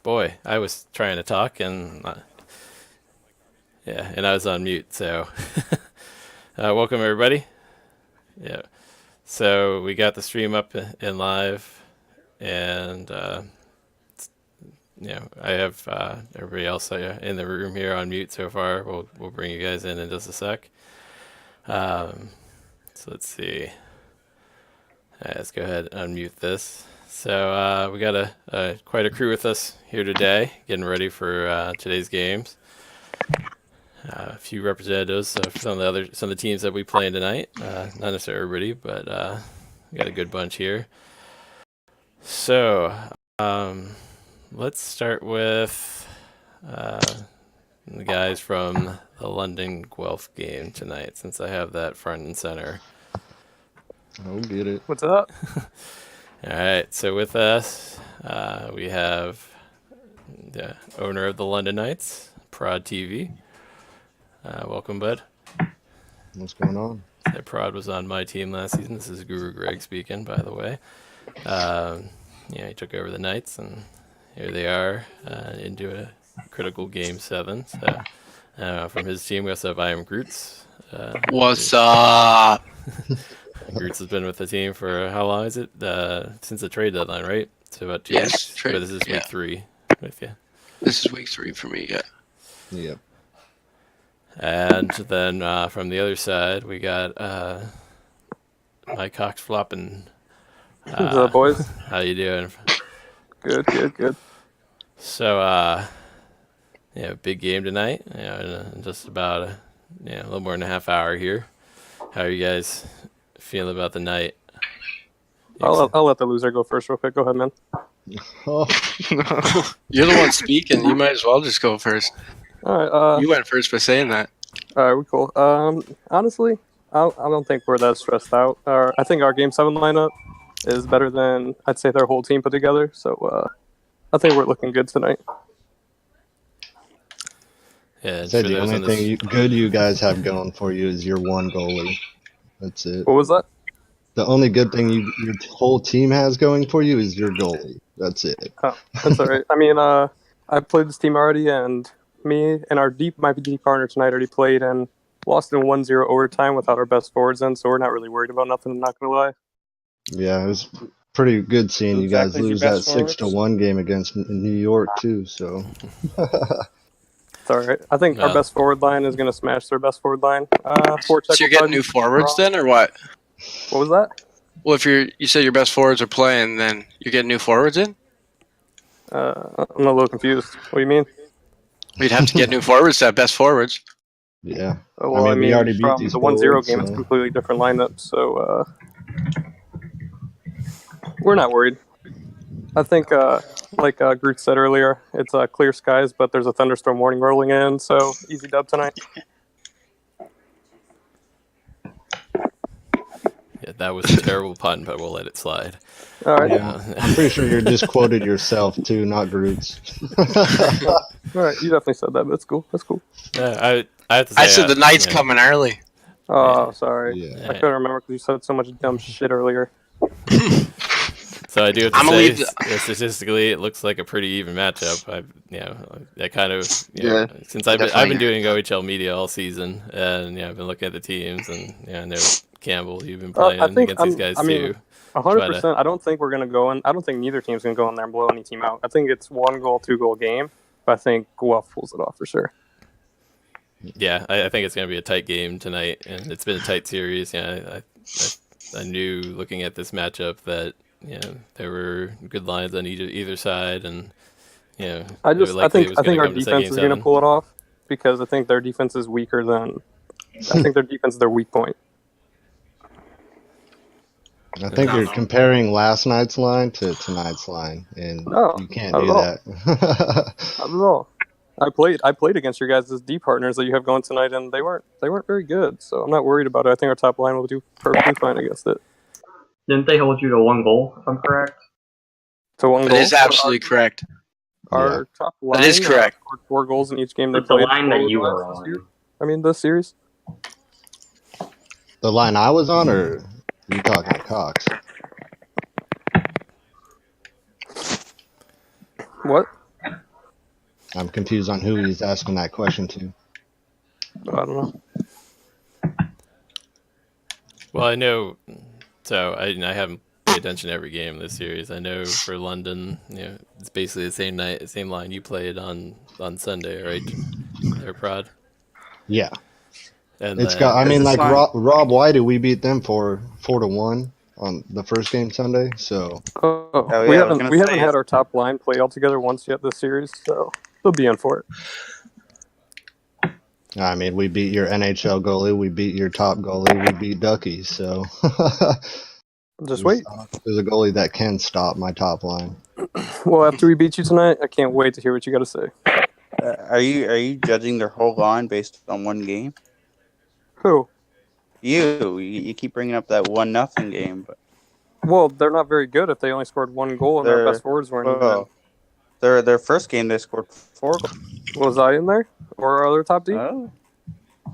boy, I was trying to talk and yeah, and I was on mute. So welcome everybody. Yeah. So we got the stream up and live, and I have everybody else in the room here on mute so far. We'll bring you guys in just a sec. So let's see. Let's go ahead and unmute this. So we got quite a crew with us here today, getting ready for today's games. A few representatives of some of the teams that we play in tonight. Not necessarily everybody, but we got a good bunch here. So let's start with the guys from the London Guelph game tonight, since I have that front and center. I'll get it. What's up? All right, so with us, we have the owner of the London Knights, Prod TV. Welcome, bud. What's going on? Yeah, Prod was on my team last season. This is Guru Greg speaking, by the way. He took over the Knights, and here they are into a critical Game 7. So from his team, we also have I Am Groots. What's up? Groots has been with the team for how long is it? Since the trade deadline, right? So about 2 Yes, weeks. trade, But this is week 3 with you. This is week 3 for me, yeah. Yep. And then from the other side, we got Mike Cox flopping. What's up, boys? How you doing? Good. So, big game tonight. In just about a little more than a half hour here. How are you guys feeling about the night? I'll let the loser go first real quick. Go ahead, man. Oh, You're the one speaking. You might as well just go first. All right. You went first by saying that. All right, we're cool. Honestly, I don't think we're that stressed out. I think our Game 7 lineup is better than, I'd say, their whole team put together. So I think we're looking good tonight. Yeah, I'd say the only thing good you guys have going for you is your one goalie. That's it. What was that? The only good thing your whole team has going for you is your goalie. That's it. Oh, that's all right. I mean, I played this team already, and me and my deep partner tonight already played and lost in 1-0 overtime without our best forwards in, so we're not really worried about nothing, I'm not going to lie. Yeah, it was pretty good seeing you guys lose that 6-1 game against New York too. So it's all right. I think our best forward line is going to smash their best forward line. So you're getting new forwards then, or what? What was that? Well, if you said your best forwards are playing, then you're getting new forwards in? I'm a little confused. What do you mean? We'd have to get new forwards to have best forwards. yeah. Well, I mean we already beat from these the 1-0 forwards, game, it's a completely different lineup, so we're not worried. I think, like Groot said earlier, it's clear skies, but there's a thunderstorm warning rolling in, so easy dub tonight. Yeah, that was a terrible pun, but we'll let it slide. All right. Yeah. I'm pretty sure you just quoted yourself too, not Groots. All right, you definitely said that, but it's cool. That's cool. I have to say, I said the Knights coming early. Oh, sorry. Yeah. I couldn't remember because you said so much dumb shit earlier. So I do have to say, statistically, it looks like a pretty even matchup. That kind of, since I've been doing OHL media all season, and I've been looking at the teams, and I know Campbell, you've been playing against these guys too. 100%. I don't think we're gonna go in. I don't think neither team's gonna go in there and blow any team out. I think it's 1 goal, 2 goal game, but I think Guelph pulls it off for sure. Yeah, I think it's going to be a tight game tonight, and it's been a tight series. I knew looking at this matchup that there were good lines on either side, and I think our defense is going to pull it off because I think their defense is weaker than. I think their defense is their weak point. I think you're comparing last night's line to tonight's line, and you can't do that. Not at all. I played against your guys' D partners that you have going tonight, and they weren't very good. So I'm not worried about it. I think our top line will do perfectly fine against it. Didn't they hold you to 1 goal, if I'm correct? To 1 goal? That is absolutely correct. Our top line that is correct. Scored 4 goals in each game they But played. the line that you were on. This series. The line I was on, or are you talking to Cox? What? I'm confused on who he's asking that question to. I don't know. Well, I know. So I haven't paid attention to every game in this series. I know for London, it's basically the same night, same line you played on Sunday, right? Their prod. Yeah. And It's got. I then mean, This like line- Rob Whitey, we beat them for 4-1 on the first game Sunday. So Oh, yeah, we I was haven't gonna say, had our top line play all together once yet this series, so they'll be in for it. I mean, we beat your NHL goalie, we beat your top goalie, we beat Ducky. So Just wait. there's a goalie that can stop my top line. Well, after we beat you tonight, I can't wait to hear what you got to say. are you judging their whole line based on one game? Who? You keep bringing up that 1-0 game, but Well, they're not very good if they only scored one goal and their They're- best forwards weren't even well, their first game they scored 4 goals. in. Was I in there? Or our other top D? Oh.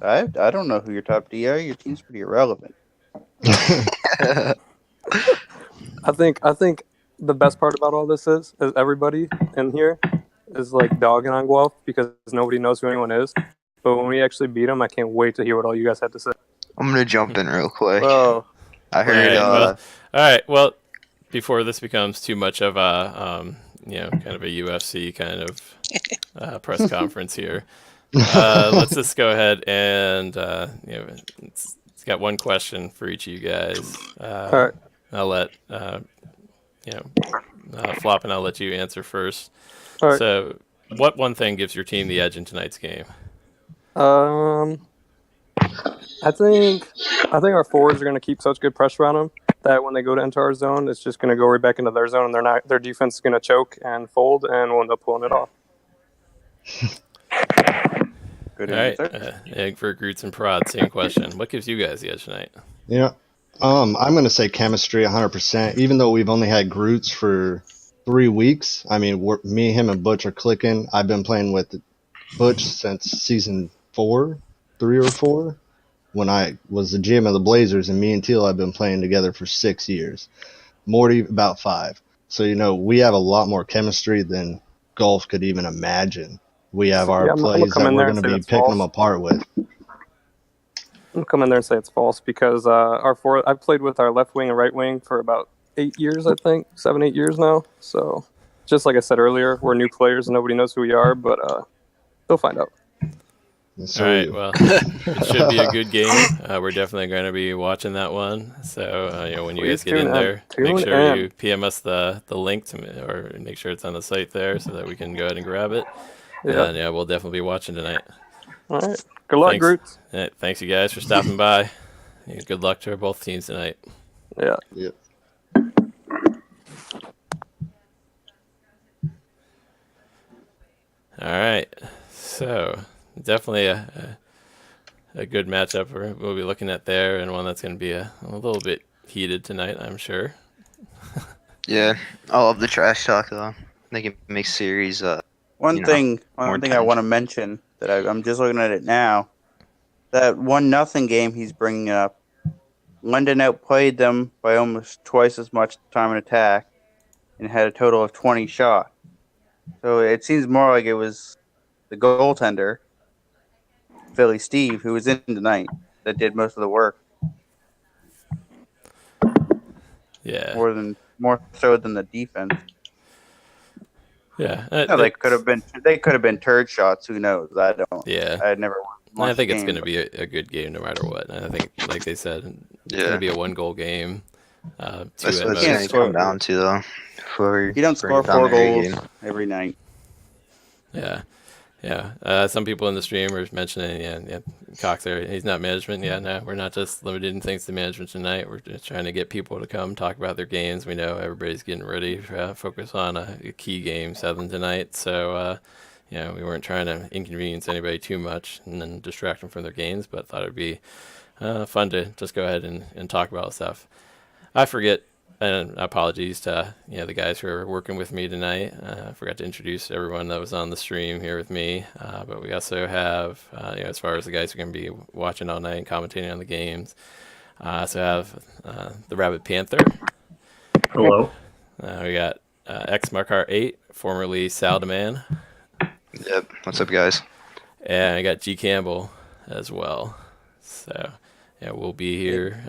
I don't know who your top D are. Your team's pretty irrelevant. I think the best part about all this is everybody in here is like dogging on Guelph because nobody knows who anyone is. But when we actually beat them, I can't wait to hear what all you guys had to say. I'm gonna jump in real quick. Well, I heard. all right. Well, before this becomes too much of a kind of a UFC kind of press conference here, let's just go ahead and it's got one question for each of you guys. All right. I'll let Flop, and I'll let you answer first. All right. So, what one thing gives your team the edge in tonight's game? I think our forwards are going to keep such good pressure on them that when they go to enter our zone, it's just going to go right back into their zone, and their defense is going to choke and fold, and we'll end up pulling it off. good All right, answer. Egg for Groots and Prod, same question. What gives you guys the edge tonight? I'm going to say chemistry 100%. Even though we've only had Groots for 3 weeks, I mean, me, him, and Butch are clicking. I've been playing with Butch since season 3 or 4, when I was the GM of the Blazers, and me and Teal have been playing together for 6 years. Morty about 5. So, we have a lot more chemistry than Gulf could even imagine. We have our I'm gonna plays come that in we're there and going to say be that's picking false. them apart with. I'll come in there and say it's false because I've played with our left wing and right wing for about 8 years, I think, 7-8 years now. So, just like I said earlier, we're new players and nobody knows who we are, but they'll find out. So All right, well, it should be a good game. We're definitely going to be watching that one. So, when you guys Please get in tune in. there, make Tune sure in. you PM us the link or make sure it's on the site there so that we can go ahead and grab it. Yeah. And we'll definitely be watching tonight. All right. Good luck, Thanks. Groots. All right, thanks you guys for stopping by. Good luck to both teams tonight. Yeah. Yep. All right, so definitely a good matchup we'll be looking at there, and one that's going to be a little bit heated tonight, I'm sure. Yeah, I love the trash talk though. I think it makes series. One thing I intense. want to mention that I'm just looking at it now. That 1-0 game he's bringing up. London outplayed them by almost twice as much time and attack, and had a total of 20 shots. So it seems more like it was the goaltender, Philly Steve, who was in tonight, that did most of the work. Yeah. More so than the defense. Yeah. No, they could have been turd shots. Who knows? I don't. Yeah. I never. I think it's going to be a good game no matter what. I think, like they said, it's going to be a 1-goal game. That's Two what at it's can't gonna most. score. come down to though. You don't score 4 goals every night. Yeah. Yeah. Some people in the stream are mentioning, yeah, Cox there, he's not management. Yeah, no, we're not just limited in things to management tonight. We're just trying to get people to come talk about their games. We know everybody's getting ready to focus on a key game 7 tonight. So, we weren't trying to inconvenience anybody too much and then distract them from their games, but thought it'd be fun to just go ahead and talk about stuff. I forget, and apologies to the guys who are working with me tonight. I forgot to introduce everyone that was on the stream here with me, but we also have, as far as the guys who are going to be watching all night and commentating on the games, so have the Rabbit Panther. Hello. We got X Markar 8, formerly Saldaman. Yep. What's up, guys? And I got G Campbell as well. So yeah, we'll be here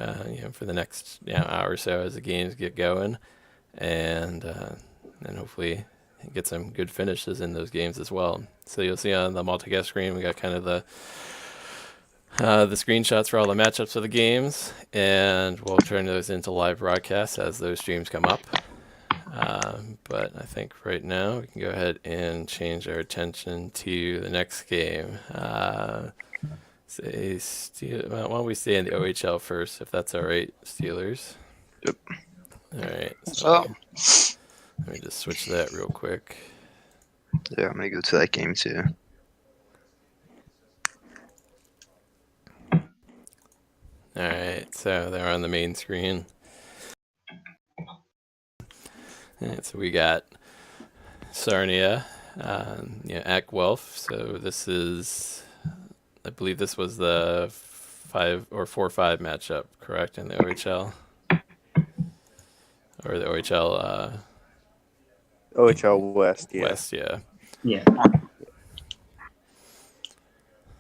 for the next hour or so as the games get going, and hopefully get some good finishes in those games as well. So you'll see on the Multicast screen we got kind of the screenshots for all the matchups of the games, and we'll turn those into live broadcasts as those streams come up. But I think right now we can go ahead and change our attention to the next game. Why don't we stay in the OHL first, if that's all right, Steelers? Yep. All right. So, Let me just switch that real quick. Yeah, I'm gonna go to that game too. All right, so they're on the main screen. All right, so we got Sarnia, at Guelph. So this is, I believe this was the 5 or 4-5 matchup, correct, in the OHL? Or the OHL OHL West, yeah. West, yeah. Yeah.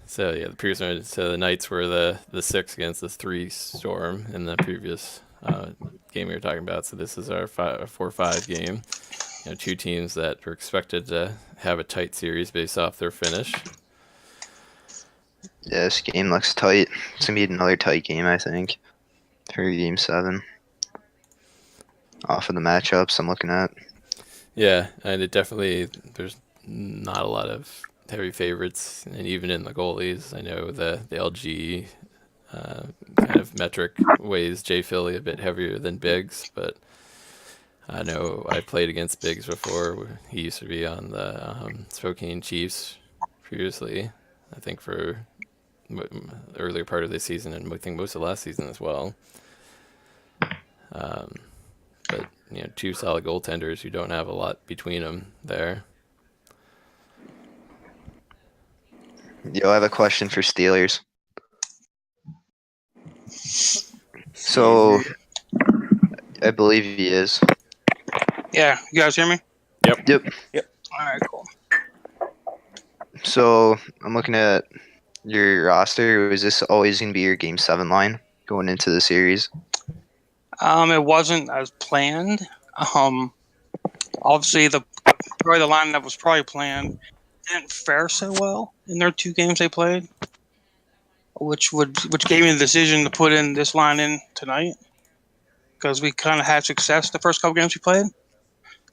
So yeah, the Knights were the 6 against the 3 Storm in the previous game we were talking about. So this is our 4-5 game. Two teams that were expected to have a tight series based off their finish. Yeah, this game looks tight. It's gonna be another tight game, I think, for Game 7. Off of the matchups I'm looking at. Yeah, and there's not a lot of heavy favorites, and even in the goalies, I know the LG kind of metric weighs Jay Philly a bit heavier than Biggs, but I know I played against Biggs before. He used to be on the Spokane Chiefs previously, I think for the earlier part of this season, and I think most of last season as well. But two solid goaltenders who don't have a lot between them there. Yo, I have a question for Steelers. So, I believe he is. yeah, you guys hear me? Yep. All right, cool. So, I'm looking at your roster. Is this always going to be your Game 7 line going into the series? It wasn't as planned. Obviously, probably the line that was probably planned didn't fare so well in their 2 games they played, which gave me the decision to put in this line in tonight because we kind of had success the first couple games we played.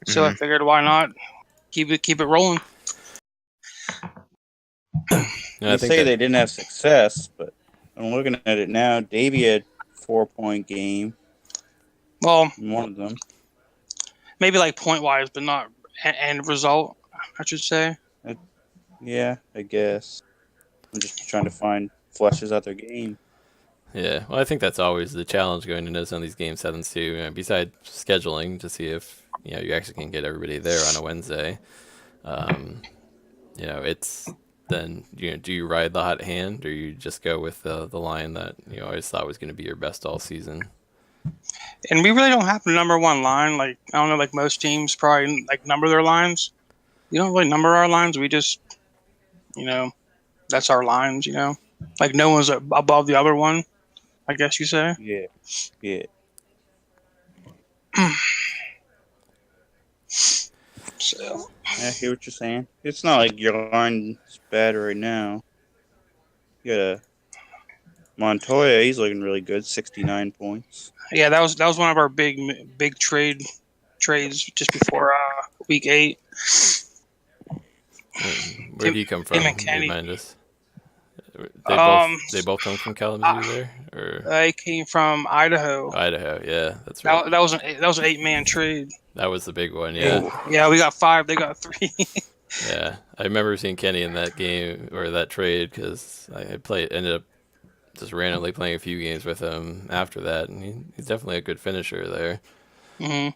So I figured, why not keep it rolling? You say they didn't have success, but I'm looking at it now. Davey had 4-point game. Well, in one of them. Maybe like point wise, but not end result, I should say. Yeah, I guess. I'm just trying to find flushes out their game. Yeah, well, I think that's always the challenge going into some of these Game 7s too. Besides scheduling to see if you actually can get everybody there on a Wednesday. It's then do you ride the hot hand, or you just go with the line that you always thought was going to be your best all season? And we really don't have the number one line. Like, I don't know, like most teams probably like number their lines. We don't really number our lines. We just, that's our lines. Like no one's above the other one, I guess you say. Yeah. So I hear what you're saying. It's not like your line's bad right now. You got a Montoya. He's looking really good. 69 points. Yeah, that was one of our big trades just before week 8. Where do you come from? Tim and Kenny. Remind us. They both come from Kalamazoo there, or they came from Idaho. Idaho, yeah, that's right. That was an 8-man trade. That was the big one, yeah. Yeah, we got 5. They got 3. Yeah, I remember seeing Kenny in that game or that trade because I ended up just randomly playing a few games with him after that, and he's definitely a good finisher there. Mm-hmm.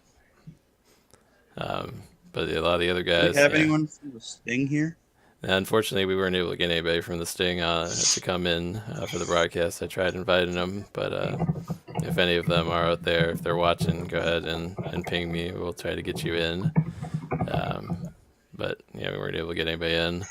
But a lot of the other guys. Do we have anyone from the Sting here? Unfortunately, we weren't able to get anybody from the Sting to come in for the broadcast. I tried inviting them, but if any of them are out there, if they're watching, go ahead and ping me. We'll try to get you in. but we weren't able to get anybody in.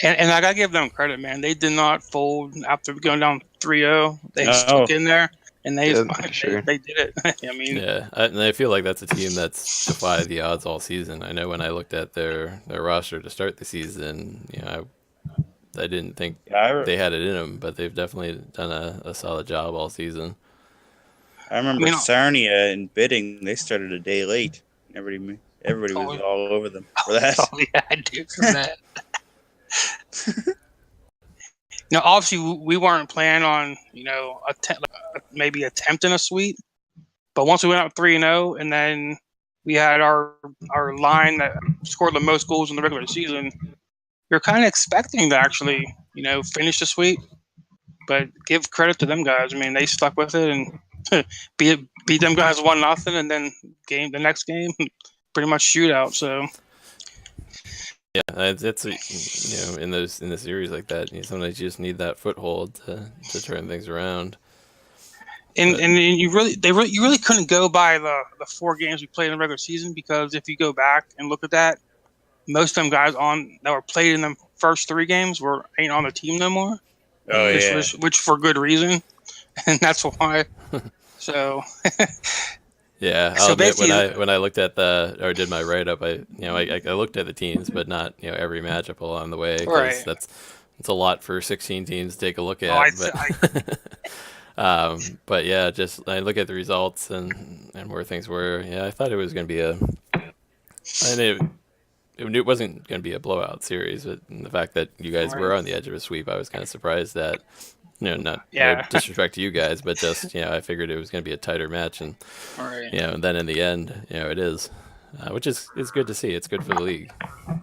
And I gotta give them credit, man. They did not fold after going down 3-0. They stuck in there, and they Yeah, for sure. they did it. I mean, and I feel like that's a team that's defied the odds all season. I know when I looked at their roster to start the season, I didn't think they had it in them, but they've definitely done a solid job all season. I remember Sarnia in bidding, they started a day late. Everybody was all over them for that. Oh, yeah, I do for that. Obviously, we weren't planning on, maybe attempting a sweep. But once we went up 3-0, and then we had our line that scored the most goals in the regular season, you're kind of expecting to actually, finish the sweep. But give credit to them guys. I mean, they stuck with it and beat them guys 1-0, and then the next game, pretty much shootout. So. Yeah, it's in the series like that, sometimes you just need that foothold to turn things around. And you really couldn't go by the 4 games we played in the regular season, because if you go back and look at that, most of them guys that were played in the first 3 games ain't on the team no more. Oh, which for good reason, and that's why. So. Yeah, I'll admit when I looked at did my write up, I looked at the teams, but not every matchup along the way, because that's a lot for 16 teams to take a look at. But yeah, just I look at the results and where things were. Yeah, I thought it was going to be it wasn't going to be a blowout series, but the fact that you guys were on the edge of a sweep, I was kind of surprised that. Not no disrespect to you guys, but just I figured it was going to be a tighter match, and and then in the end, it is, which is good to see. It's good for the league.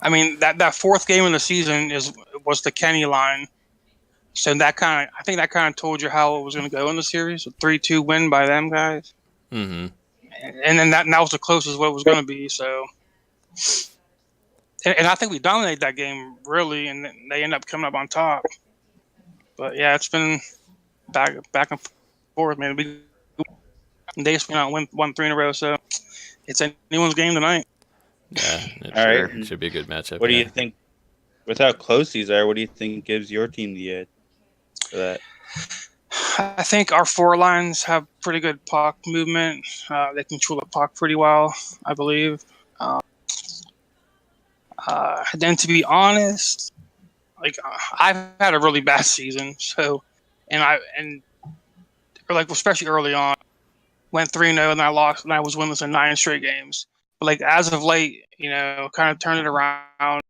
I mean, that 4th game in the season was the Kenny line, so I think that kind of told you how it was going to go in the series. A 3-2 win by them guys, mm-hmm. And then that was the closest what it was going to be. So, and I think we dominated that game really, and they end up coming up on top. But yeah, it's been back and forth, man. They just went out and won 3 in a row, so it's anyone's game tonight. Yeah, it should be a good matchup. What do you think, with how close these are, what do you think gives your team the edge for that? I think our 4 lines have pretty good puck movement. They control the puck pretty well, I believe. Then, to be honest, I've had a really bad season, so especially early on, went 3-0 and I lost, and I was winless in 9 straight games. But as of late, kind of turned it around,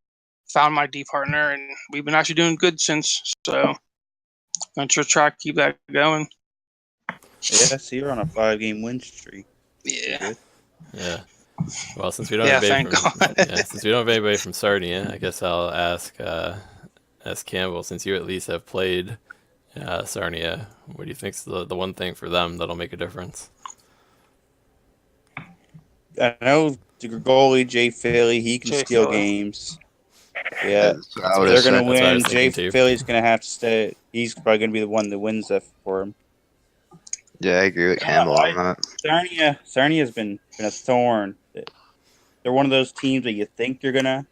found my D partner, and we've been actually doing good since. So I'm going to try to keep that going. Yeah, so you're on a 5-game win streak. Yeah. Yeah. Well, since we don't have anybody from Sarnia, I guess I'll ask Campbell, since you at least have played Sarnia, what do you think's the one thing for them that'll make a difference? I know the goalie, Jay Philly, he can steal games. Yeah, they're going to win. Jay Philly's going to have to stay. He's probably going to be the one that wins that for him. Yeah, I agree with Campbell on that. Sarnia's been a thorn. They're one of those teams that you think you're going to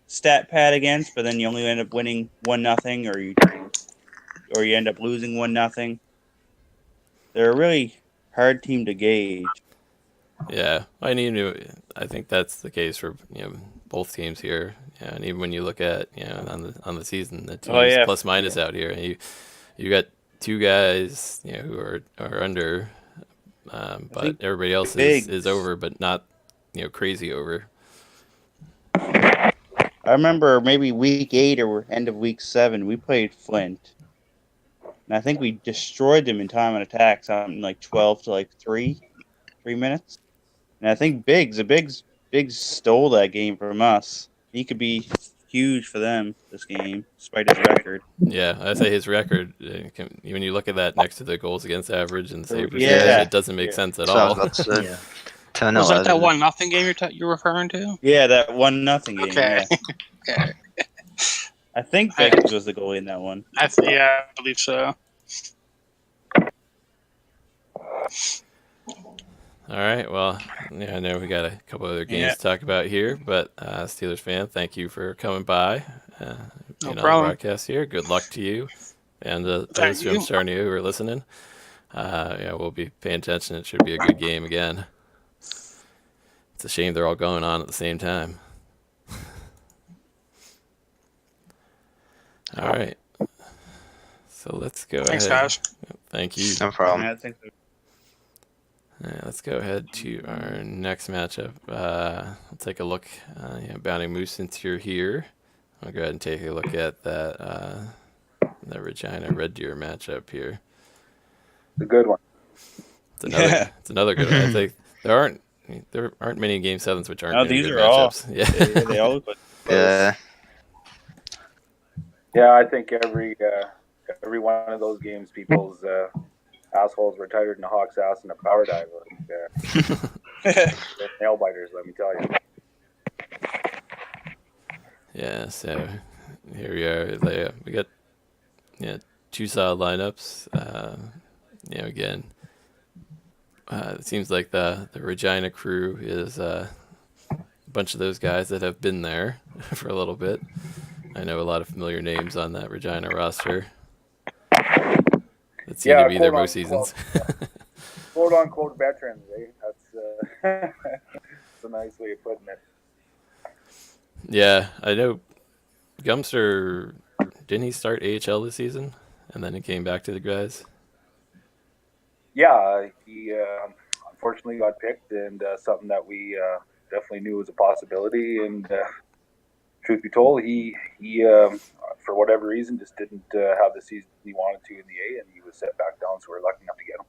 stat pad against, but then you only end up winning 1-0, or you end up losing 1-0. They're a really hard team to gauge. Yeah, I think that's the case for both teams here. Yeah, and even when you look at on the season, the teams plus minus out here, and you got 2 guys who are under, but everybody else is over, but not crazy over. I remember maybe week 8 or end of week 7, we played Flint, and I think we destroyed them in time and attack, something like 12 to 3 minutes. And I think Biggs stole that game from us. He could be huge for them this game, despite his record. Yeah, I say his record, when you look at that next to the goals against average and save percentage, it doesn't make sense at all. Was that 1-0 game you're referring to? Yeah, that 1-0 game. Okay. Yeah. Okay. I think Biggs was the goalie in that one. I believe so. All right. Well, yeah, I know we got a couple other games to talk about here, but Steelers fan, thank you for coming by, No being on the problem. broadcast here. Good luck to you and Thank those from you. Sarnia who are listening. Yeah, we'll be paying attention. It should be a good game again. It's a shame they're all going on at the same time. All right. So let's go Thanks, ahead. guys. Thank you. No problem. I think Let's go ahead to our next matchup. I'll take a look. Bounding Moose, since you're here, I'll go ahead and take a look at that Regina Red Deer matchup here. The good one. It's another good one. I think there aren't many Game 7s which aren't No, very these good are all. matchups. Yeah. they all look like Yeah. Yeah, I think every one of those games, people's assholes were tighter than a hawk's ass in a power dive. They're nail biters, let me tell you. Yeah, so here we are. We got two solid lineups. Again, it seems like the Regina crew is a bunch of those guys that have been there for a little bit. I know a lot of familiar names on that Regina roster that seem to be there most seasons. Quote unquote veterans, eh? That's a nice way of putting it. Yeah, I know Gumster, didn't he start AHL this season? And then he came back to the guys? Yeah, he unfortunately got picked, and something that we definitely knew was a possibility. And truth be told, he for whatever reason just didn't have the season he wanted to in the A, and he was set back down. So we're lucky enough to get him.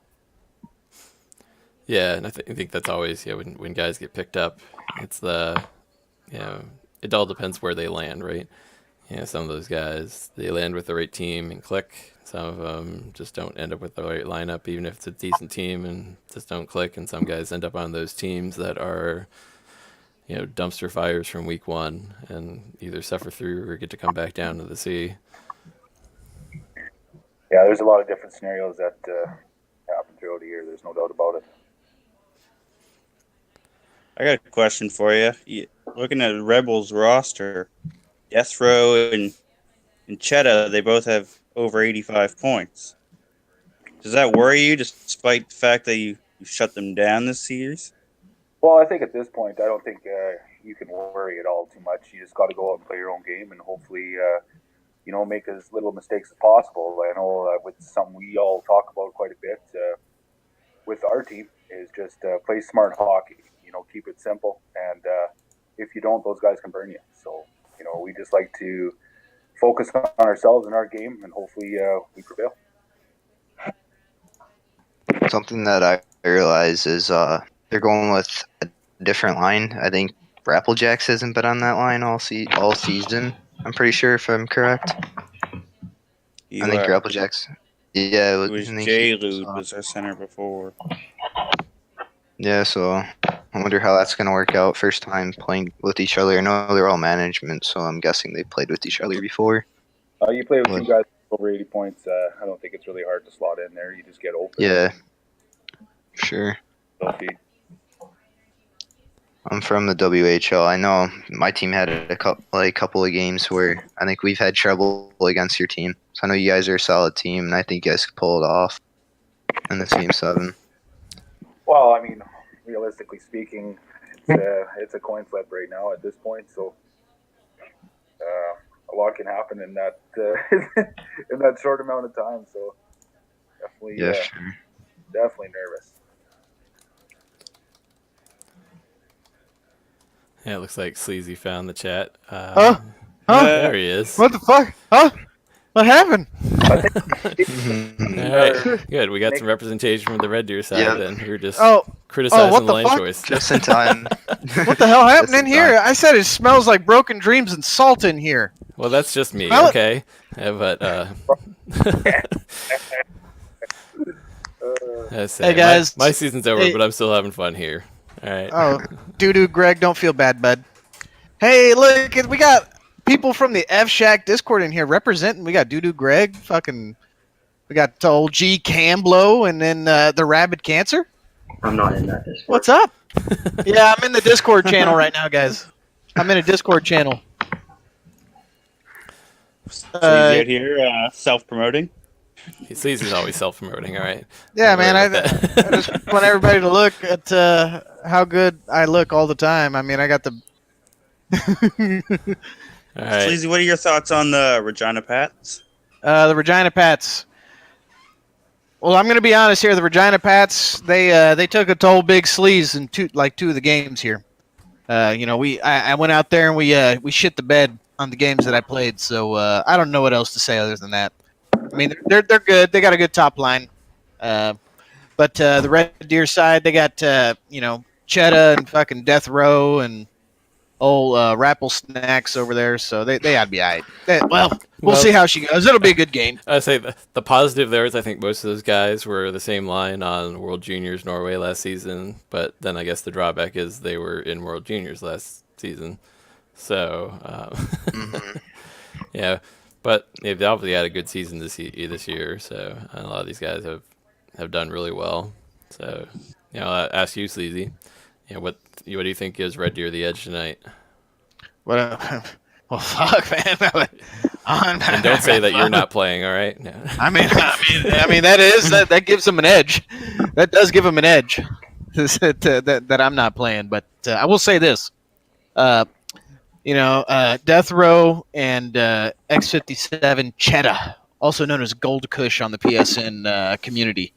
Yeah, and I think that's always when guys get picked up, it's it all depends where they land, right? Some of those guys, they land with the right team and click. Some of them just don't end up with the right lineup, even if it's a decent team, and just don't click. And some guys end up on those teams that are, dumpster fires from week one and either suffer through or get to come back down to the C. Yeah, there's a lot of different scenarios that happen throughout the year. There's no doubt about it. I got a question for you. Looking at the Rebels roster, Jethro and Chetta, they both have over 85 points. Does that worry you, despite the fact that you shut them down this series? Well, I think at this point, I don't think you can worry at all too much. You just got to go out and play your own game, and hopefully, make as little mistakes as possible. I know with something we all talk about quite a bit with our team is just play smart hockey. Keep it simple, and if you don't, those guys can burn you. So, we just like to focus on ourselves and our game, and hopefully we prevail. Something that I realize is they're going with a different line. I think Rapplejacks hasn't been on that line all season. I'm pretty sure, if I'm correct. I think Rapplejacks. Yeah, it was Jay Lude was our center before. Yeah, so I wonder how that's going to work out. First time playing with each other. I know they're all management, so I'm guessing they played with each other before. You play with two guys over 80 points. I don't think it's really hard to slot in there. You just get open. Yeah, sure. I'm from the WHL. I know my team had a couple of games where I think we've had trouble against your team. So I know you guys are a solid team, and I think you guys could pull it off in this Game 7. Well, I mean, realistically speaking, it's a coin flip right now at this point. So a lot can happen in that in that short amount of time. So definitely, sure. Definitely nervous. Yeah, it looks like Sleazy found the chat. Huh? There he is. What the fuck? Huh? What happened? All right, good. We got some representation from the Red Deer side, then. We were just criticizing what the line fuck? choice. Just in time. What the hell happened in here? I said it smells like broken dreams and salt in here. Well, that's just me, Smell it. okay? But Hey, guys. my season's over, Hey. but I'm still having fun here. All right. Oh, doo-doo, Greg, don't feel bad, bud. Hey, look, we got people from the F Shack Discord in here representing. We got doo-doo, Greg, we got old G Camblo, and then the Rabid Cancer. I'm not in that Discord. What's up? Yeah, I'm in the Discord channel right now, guys. I'm in a Discord channel. Sleazy out here, self-promoting. Sleazy's always self-promoting, all right? Yeah, Don't man. worry I about that. just want everybody to look at how good I look all the time. I mean, I got the. All right. Sleazy, what are your thoughts on the Regina Pats? The Regina Pats. Well, I'm going to be honest here. The Regina Pats, they took a toll big sleaze in two of the games here. I went out there and we shit the bed on the games that I played. So I don't know what else to say other than that. I mean, they're good. They got a good top line. But the Red Deer side, they got Cheddar and fucking Death Row and old Rapple Snacks over there. So they ought to be all right. We'll see how she goes. It'll be a good game. I say the positive there is I think most of those guys were the same line on World Juniors Norway last season, but then I guess the drawback is they were in World Juniors last season. So, yeah, but they've obviously had a good season this year, so a lot of these guys have done really well. So, I'll ask you, Sleazy, what do you think gives Red Deer the edge tonight? Well, fuck, man. And don't say that you're not playing, all right? No. I mean, that gives them an edge. That does give them an edge that I'm not playing. But I will say this, Death Row and X57 Cheddar, also known as Gold Kush on the PSN community.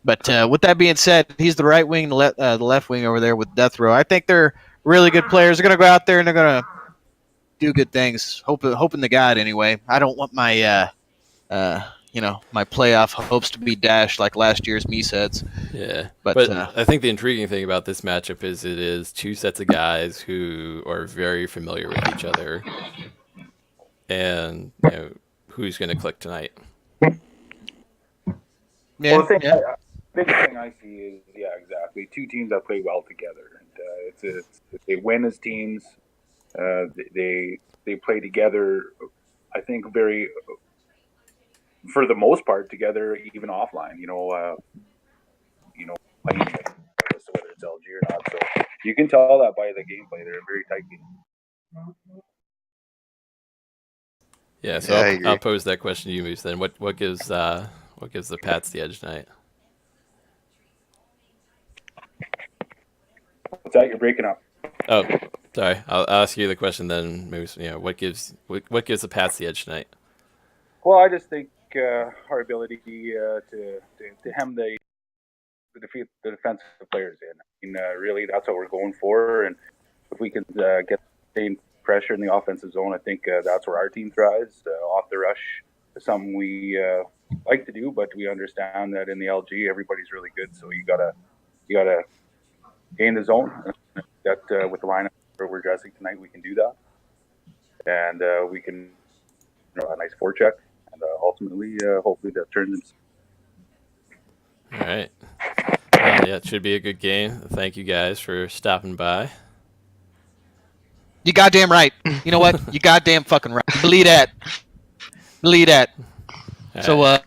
But with that being said, he's the right wing, the left wing over there with Death Row. I think they're really good players. They're going to go out there and they're going to do good things. Hoping to God anyway. I don't want my my playoff hopes to be dashed like last year's Meatheads. Yeah, but I think the intriguing thing about this matchup is it is two sets of guys who are very familiar with each other, and who's going to click tonight. Yeah, well, the biggest thing I see is exactly two teams that play well together, and they win as teams. They play together. I think very, for the most part, together even offline. Playing regardless of whether it's LG or not. So you can tell that by the gameplay. They're a very tight game. Yeah, so I'll pose that question to you, Moose. Then, what gives the Pats the edge tonight? What's that? You're breaking up. Oh, sorry. I'll ask you the question then, Moose. What gives the Pats the edge tonight? Well, I just think our ability to hem the defensive players in. I mean, really, that's what we're going for. And if we can get the pressure in the offensive zone, I think that's where our team thrives. Off the rush is something we like to do, but we understand that in the LG, everybody's really good. So you gotta gain the zone. That with the lineup we're dressing tonight, we can do that, and we can a nice forecheck, and ultimately, hopefully, that turns. All right. It should be a good game. Thank you guys for stopping by. You goddamn right. You know what? You goddamn fucking right. Believe that. Right. So,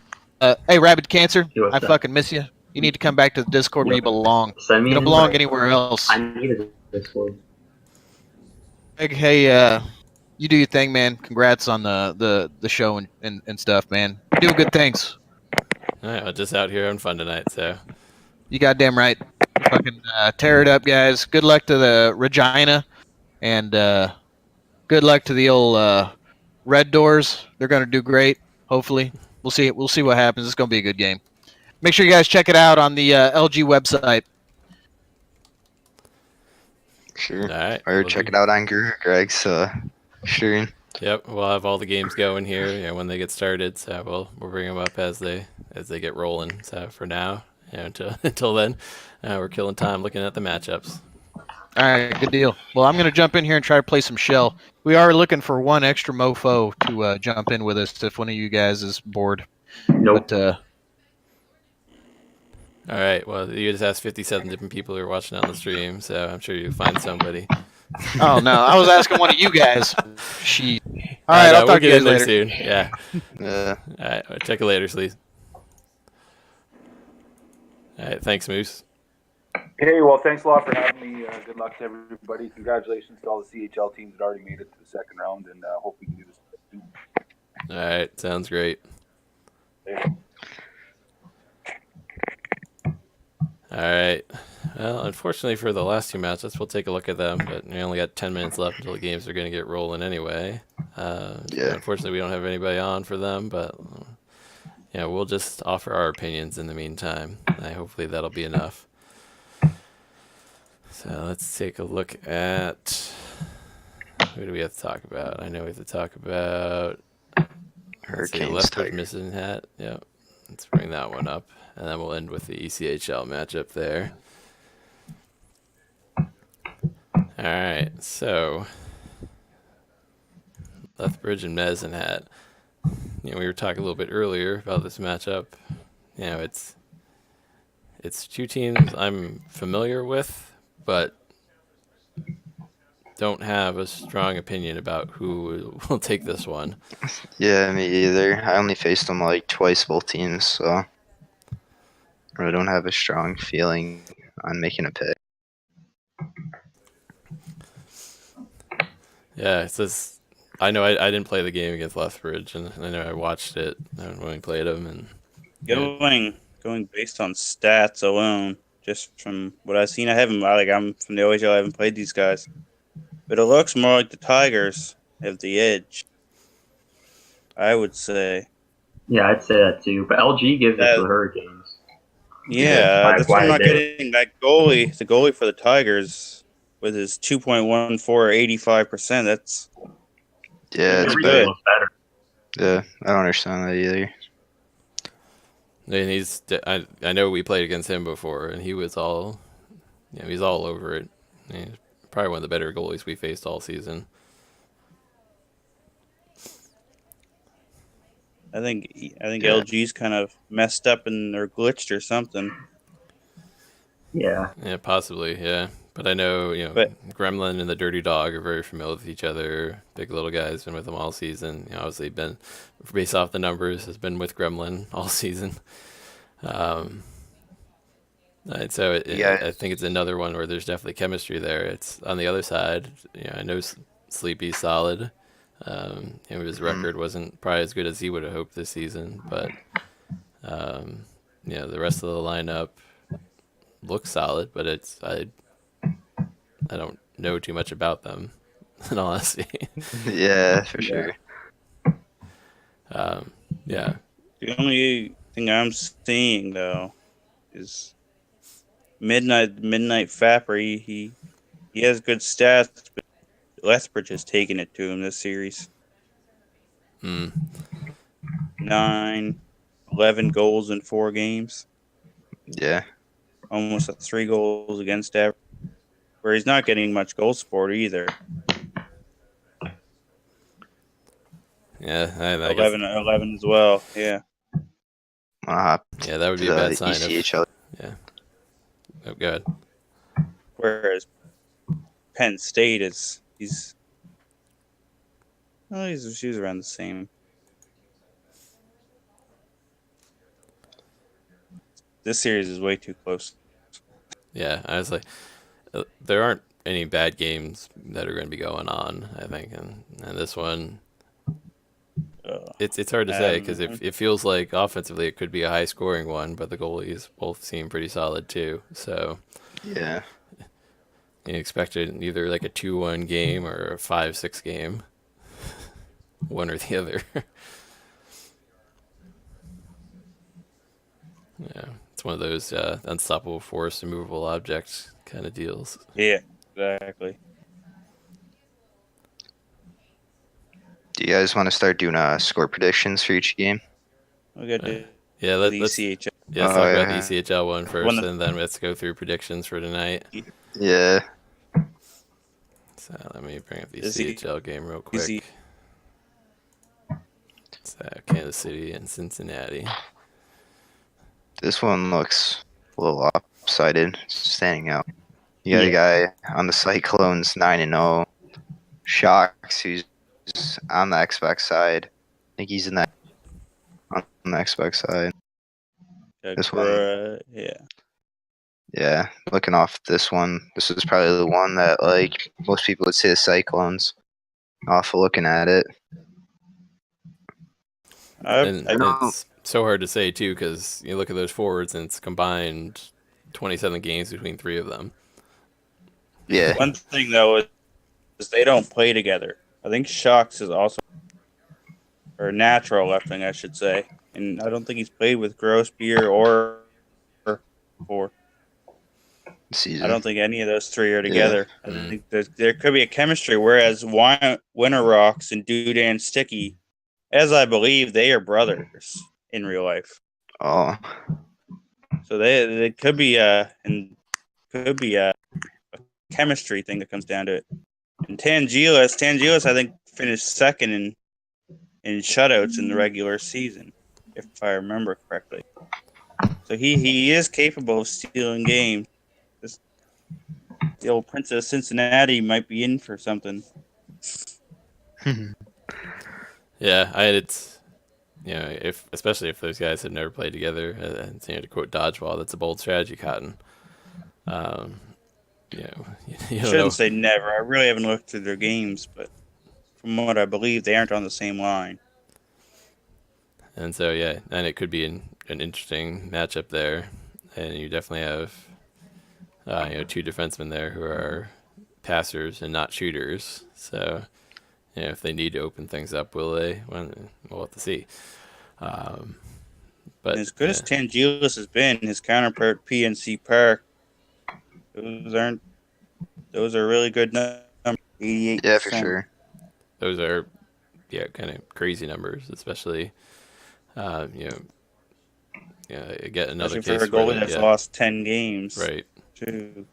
hey, Rabid Cancer, I fucking miss you. You need to come back to the Discord where you belong. You don't belong anywhere else. I need a Discord. Hey, you do your thing, man. Congrats on the show and stuff, man. You're doing good things. All right, I'm just out here having fun tonight, so. You goddamn right. Fucking tear it up, guys. Good luck to the Regina, and good luck to the old Red Doors. They're gonna do great. Hopefully, we'll see. We'll see what happens. It's gonna be a good game. Make sure you guys check it out on the LG website. Sure. All right. Or check it out on Greg's stream. Yep, we'll have all the games going here, when they get started. So we'll bring them up as they get rolling. So for now, until then, we're killing time looking at the matchups. All right, good deal. Well, I'm going to jump in here and try to play some Shell. We are looking for one extra mofo to jump in with us if one of you guys is bored. Nope. But, all right, well, you just asked 57 different people who are watching on the stream, so I'm sure you'll find somebody. Oh, no, I was asking one of you guys. All right, I'll talk to you guys later. Soon. Yeah. All right, I'll check you later, Sleaze. All right, thanks, Moose. Okay, well, thanks a lot for having me. Good luck to everybody. Congratulations to all the CHL teams that already made it to the second round, and hope we can do this soon. All right, sounds great. All right. Well, unfortunately for the last two matches, we'll take a look at them, but we only got 10 minutes left until the games are going to get rolling anyway. Yeah. Unfortunately, we don't have anybody on for them, but yeah, we'll just offer our opinions in the meantime. Hopefully that'll be enough. So let's take a look at who do we have to talk about. I know we have to talk about Hurricanes, Lethbridge Tigers. Missing Hat. Yeah, let's bring that one up, and then we'll end with the ECHL matchup there. All right, so Lethbridge and Medicine Hat. We were talking a little bit earlier about this matchup. It's two teams I'm familiar with, but don't have a strong opinion about who will take this one. Yeah, me either. I only faced them like twice, both teams, so I really don't have a strong feeling on making a pick. Yeah, it's just I know I didn't play the game against Lethbridge, and I know I watched it when we played them, and Going based on stats alone, just from what I've seen, I'm from the OHL. I haven't played these guys, but it looks more like the Tigers have the edge. I would say. Yeah, I'd say that too. But LG gives it to the Hurricanes. Yeah, By that's quite why I'm a not bit. getting that goalie. The goalie for the Tigers with his 2.14 85%. That's Yeah, it's Everything bad. looks better. Yeah, I don't understand that either. and I know we played against him before, and he was all he's all over it. He's probably one of the better goalies we faced all season. I think Yeah. LG's kind of messed up and or glitched or something. Yeah. Yeah, possibly, yeah. But I know, But- Gremlin and the Dirty Dog are very familiar with each other. Big Little Guy's been with them all season. Obviously been, based off the numbers, has been with Gremlin all season. And so Yeah. I think it's another one where there's definitely chemistry there. It's on the other side. I know Sleepy's solid. His record wasn't probably as good as he would have hoped this season, but the rest of the lineup looks solid. But I don't know too much about them, in all honesty. Yeah, for sure. Yeah. The only thing I'm seeing though is Midnight Fapper. He has good stats, but Lethbridge has taken it to him this series. 9, 11 goals in 4 games. Yeah. Almost at 3 goals against average. Where he's not getting much goal support either. Yeah, I 11 as well. Yeah. Yeah, that would be a bad sign. ECHL. Yeah. Oh, go ahead. Whereas Penn State she's around the same. This series is way too close. Yeah, honestly, there aren't any bad games that are going to be going on, I think, and this one, it's hard to say because it feels like offensively it could be a high scoring one, but the goalies both seem pretty solid too. So yeah, you expected either like a 2-1 game or a 5-6 game, one or the other. Yeah, it's one of those unstoppable force, immovable object kind of deals. Yeah, exactly. Do you guys want to start doing score predictions for each game? We got let's ECHL. Yeah, let's talk about the ECHL one first, and then let's go through predictions for tonight. Yeah. So let me bring up the ECHL game real quick. So Kansas City and Cincinnati. This one looks a little lopsided, standing out. You got a guy on the Cyclones 9-0. Shocks, who's on the Xbox side. I think he's on the Xbox side. This one, yeah. Yeah, looking off this one, this is probably the one that like most people would say the Cyclones. Off of looking at it. And it's so hard to say too, because you look at those forwards and it's combined 27 games between three of them. Yeah. One thing though is they don't play together. I think Shocks is also or natural lefting, I should say, and I don't think he's played with Grossbeer or for. Season. I don't think any of those three are together. Yeah. I think there could be a chemistry, whereas Winter Rocks and Dude and Sticky, as I believe, they are brothers in real life. Oh. So they could be a chemistry thing that comes down to it. And Tangilis, I think finished second in shutouts in the regular season, if I remember correctly. So he is capable of stealing games. The old Prince of Cincinnati might be in for something. Yeah, it's especially if those guys have never played together. And to quote Dodgeball, that's a bold strategy, Cotton. You shouldn't say never. I really haven't looked through their games, but from what I believe, they aren't on the same line. And so and it could be an interesting matchup there. And you definitely have two defensemen there who are passers and not shooters. So if they need to open things up, will they? We'll have to see. But as good as Tangilis has been, his counterpart PNC Park, those are really good numbers. 88%. Yeah, for sure. Those are kind of crazy numbers, especially get another especially case for a goalie that's lost 10 games. Right. Too.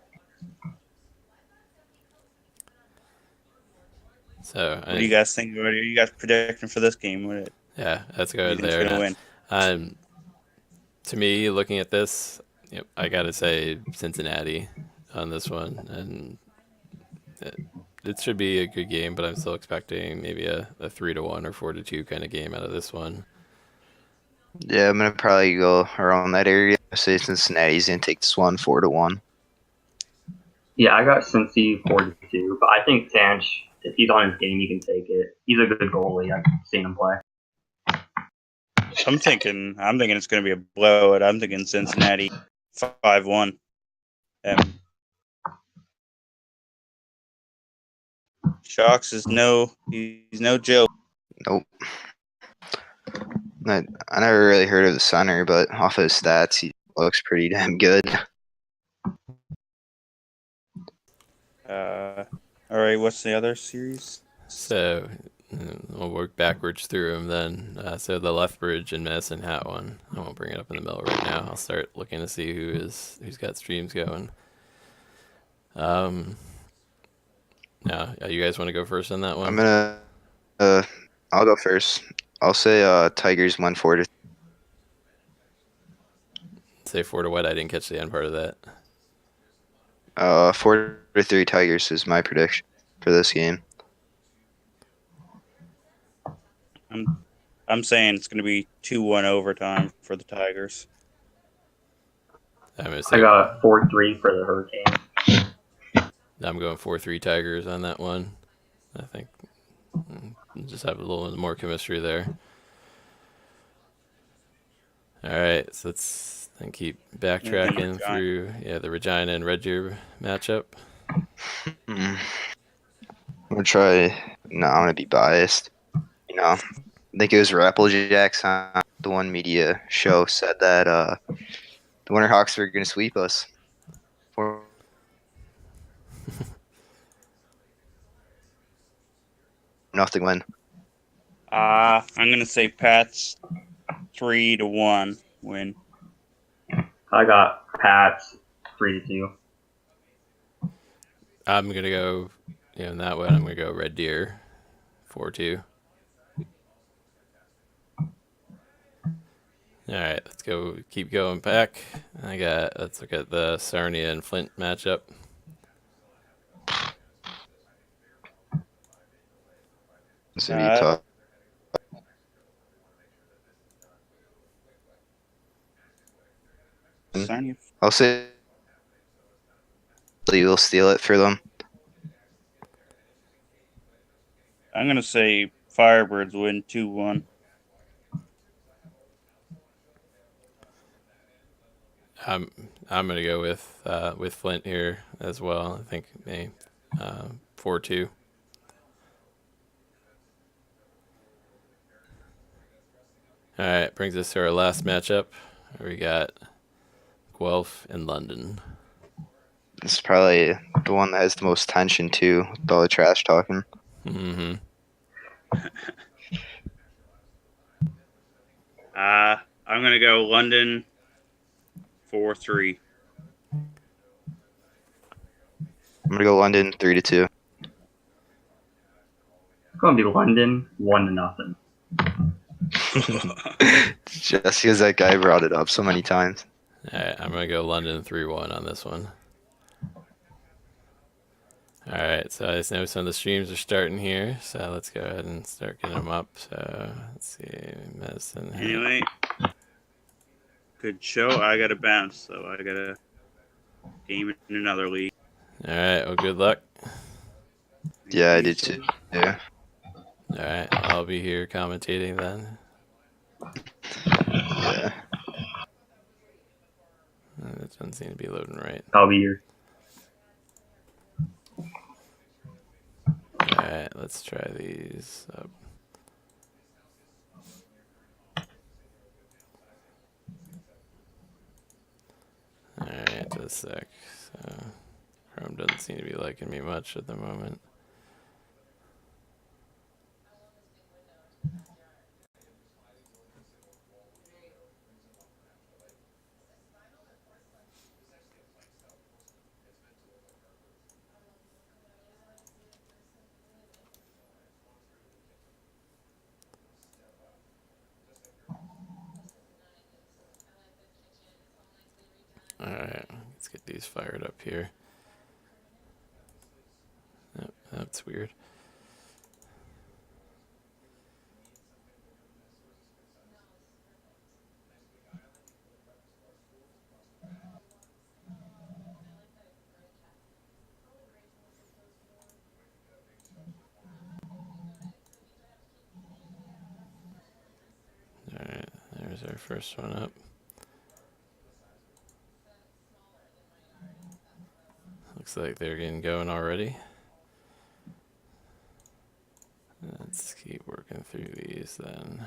So what do you guys think? What are you guys predicting for this game? Yeah, let's go there. Gonna win? To me, looking at this, I gotta say Cincinnati on this one, and it should be a good game. But I'm still expecting maybe a 3-1 or 4-2 kind of game out of this one. Yeah, I'm gonna probably go around that area. Say Cincinnati's gonna take this one 4-1. Yeah, I got Cincy 4-2, but I think Tanch, if he's on his game, he can take it. He's a good goalie. I've seen him play. I'm thinking it's going to be a blowout. I'm thinking Cincinnati 5-1. Shocks is he's no joke. Nope. I never really heard of the center, but off of his stats, he looks pretty damn good. All right, what's the other series? So we'll work backwards through them then. So the Lethbridge and Medicine Hat one, I won't bring it up in the middle right now. I'll start looking to see who's got streams going. Now, you guys want to go first on that one? I'm gonna. I'll go first. I'll say Tigers win 4-3. Say 4 to what? I didn't catch the end part of that. 4-3 Tigers is my prediction for this game. I'm saying it's going to be 2-1 overtime for the Tigers. I got 4-3 for the Hurricanes. I'm going 4-3 Tigers on that one. I think just have a little more chemistry there. All right, so let's then keep backtracking through the Regina and Red Deer matchup. I'm gonna try. No, I'm gonna be biased. I think it was Rappelejacks on the one media show said that the Winterhawks were gonna sweep us. Nothing win. I'm gonna say Pats 3-1 win. I got Pats 3-2. I'm gonna go in that way. I'm gonna go Red Deer 4-2. All right, let's go. Keep going back. Let's look at the Sarnia and Flint matchup. I'll say eventually will steal it for them. I'm gonna say Firebirds win 2-1. I'm gonna go with Flint here as well. I think maybe 4-2. All right, brings us to our last matchup. We got Guelph and London. It's probably the one that has the most tension too, with all the trash talking. Mm-hmm. I'm gonna go London 4-3. I'm gonna go London 3-2. It's going to be London 1-0. Just because that guy brought it up so many times. All right, I'm gonna go London 3-1 on this one. All right, so I just know some of the streams are starting here, so let's go ahead and start getting them up. So let's see, medicine. Anyway, good show. I gotta bounce, so I gotta game in another league. All right, well, good luck. Yeah, I did too. Yeah. All right, I'll be here commentating then. Yeah. That doesn't seem to be loading right. I'll be here. All right, let's try these up. All right, just a sec. So Chrome doesn't seem to be liking me much at the moment. All right, let's get these fired up here. Yep, that's weird. All right, there's our first one up. Looks like they're getting going already. Let's keep working through these then.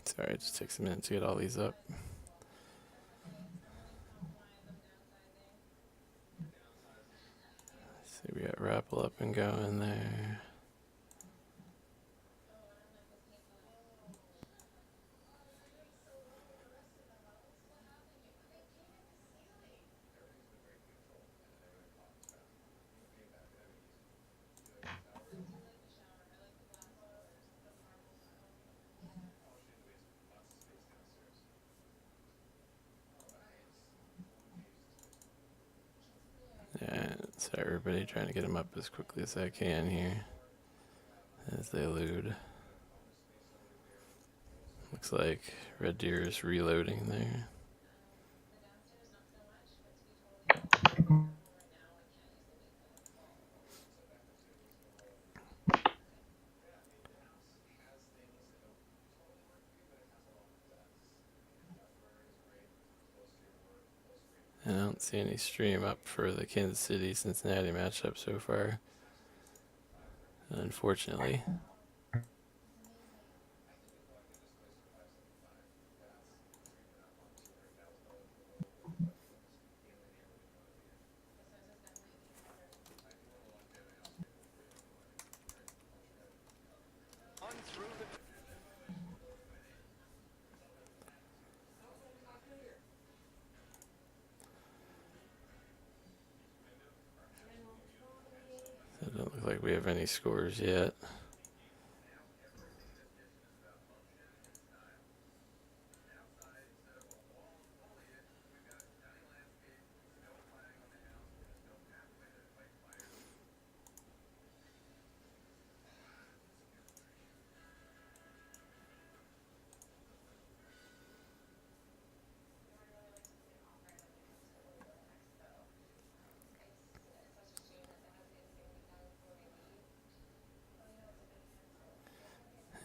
Sorry, it just takes a minute to get all these up. See, we got Rapple up and going there. Yeah, so everybody trying to get them up as quickly as I can here as they load. Looks like Red Deer is reloading there. And I don't see any stream up for the Kansas City Cincinnati matchup so far, unfortunately. So it doesn't look like we have any scores yet.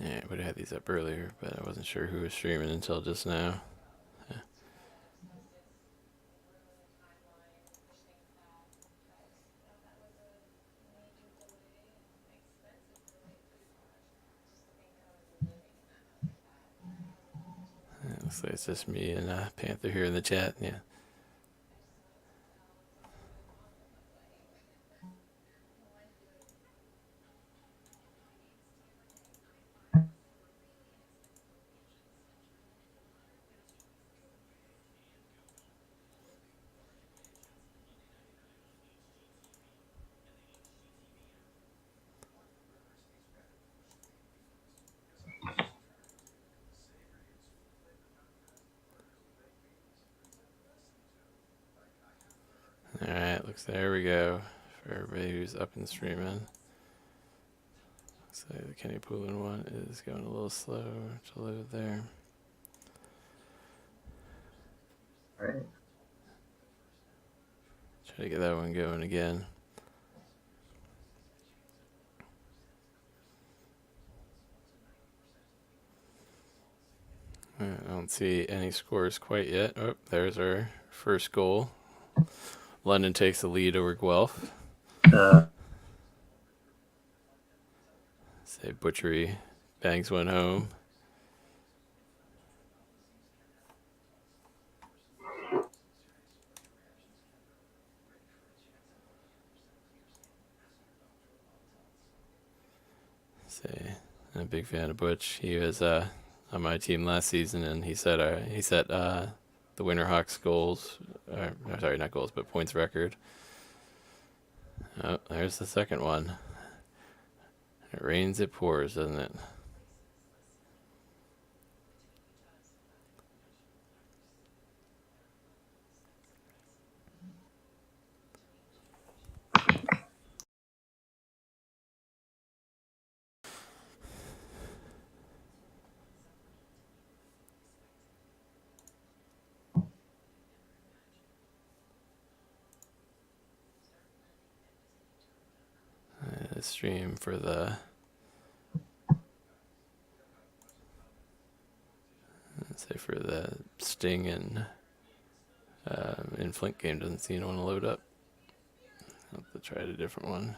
Yeah, I would have had these up earlier, but I wasn't sure who was streaming until just now. Looks like it's just me and Panther here in the chat. Yeah. All right, there we go. For everybody who's up and streaming. Looks like the Kenny Poulin one is going a little slow to load there. All right. Try to get that one going again. I don't see any scores quite yet. Oh, there's our first goal. London takes the lead over Guelph. Say Butchery bangs one home. Say, I'm a big fan of Butch. He was on my team last season, and he set the Winterhawks goals. No, sorry, not goals, but points record. Oh, there's the second one. It rains, it pours, doesn't it? Stream for the Sting and in Flint game doesn't seem to want to load up. I'll have to try a different one.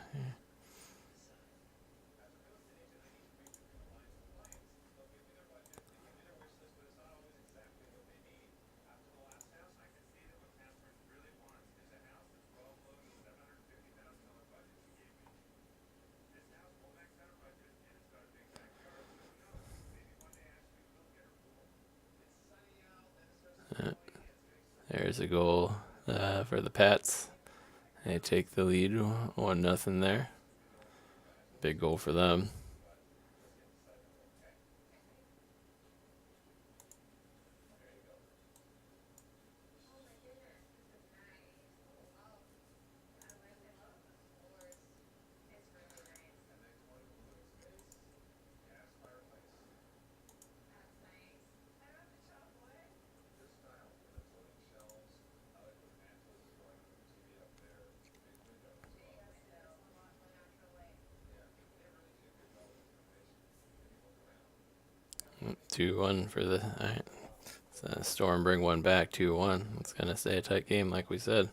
There's a goal for the Pats. They take the lead 1-0 there. Big goal for them. Mm, 2-1 for the. All right. So Storm bring one back, 2-1. It's going to stay a tight game, like we said.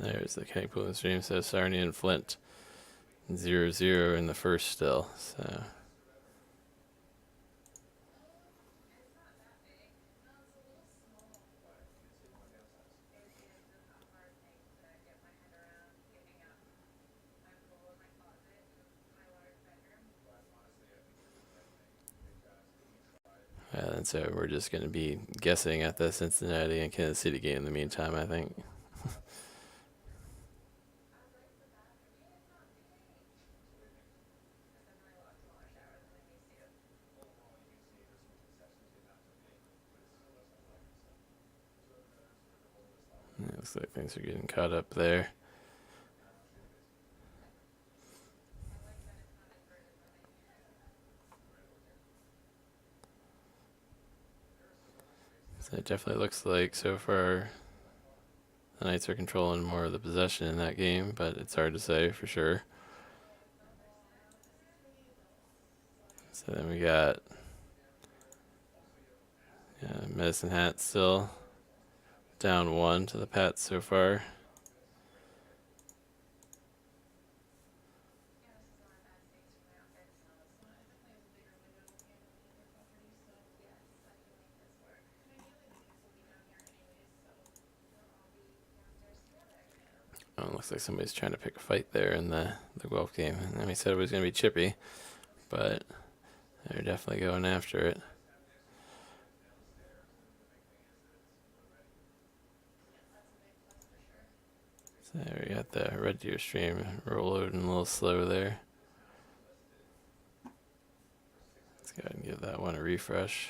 There's the Kenny Poulin stream. So Sarnia and Flint 0-0 in the first still. So. And so we're just going to be guessing at the Cincinnati and Kansas City game in the meantime, I think. Looks like things are getting caught up there. So it definitely looks like so far the Knights are controlling more of the possession in that game, but it's hard to say for sure. So then we got Medicine Hat still down 1 to the Pats so far. Oh, it looks like somebody's trying to pick a fight there in the Guelph game. And we said it was going to be chippy, but they're definitely going after it. So there we got the Red Deer stream loading a little slow there. Let's go ahead and give that one a refresh.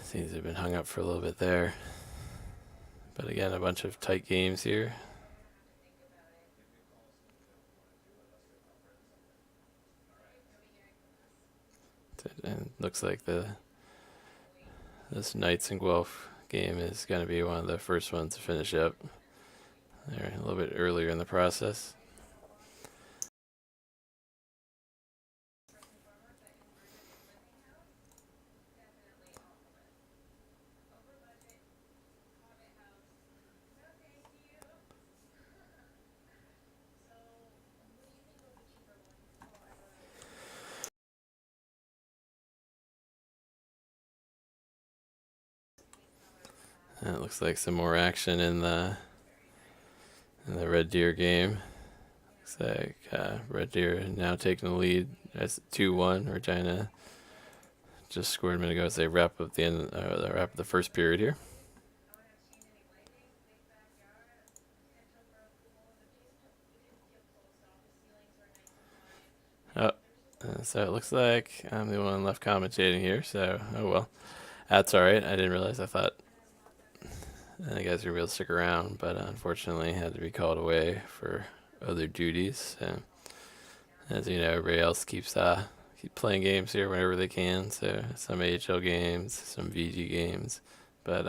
Seems to have been hung up for a little bit there. But again, a bunch of tight games here. And looks like this Knights and Guelph game is going to be one of the first ones to finish up. They're a little bit earlier in the process. And it looks like some more action in the Red Deer game. Looks like Red Deer now taking the lead as 2-1. Regina just scored a minute ago as they wrap up the first period here. Oh, so it looks like I'm the one left commentating here. So oh well, that's all right. I didn't realize. I thought you guys were able to stick around, but unfortunately had to be called away for other duties. So, as you know, everybody else keep playing games here whenever they can. So some AHL games, some VG games, but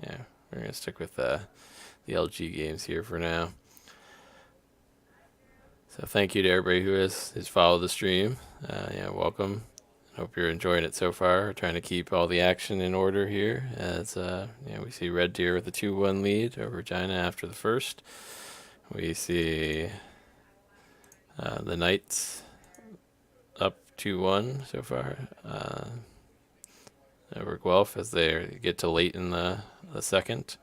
yeah, we're gonna stick with the LG games here for now. So thank you to everybody who has followed the stream. Welcome. Hope you're enjoying it so far. We're trying to keep all the action in order here as we see Red Deer with a 2-1 lead over Regina after the first. We see the Knights up 2-1 so far over Guelph as they get to late in the second.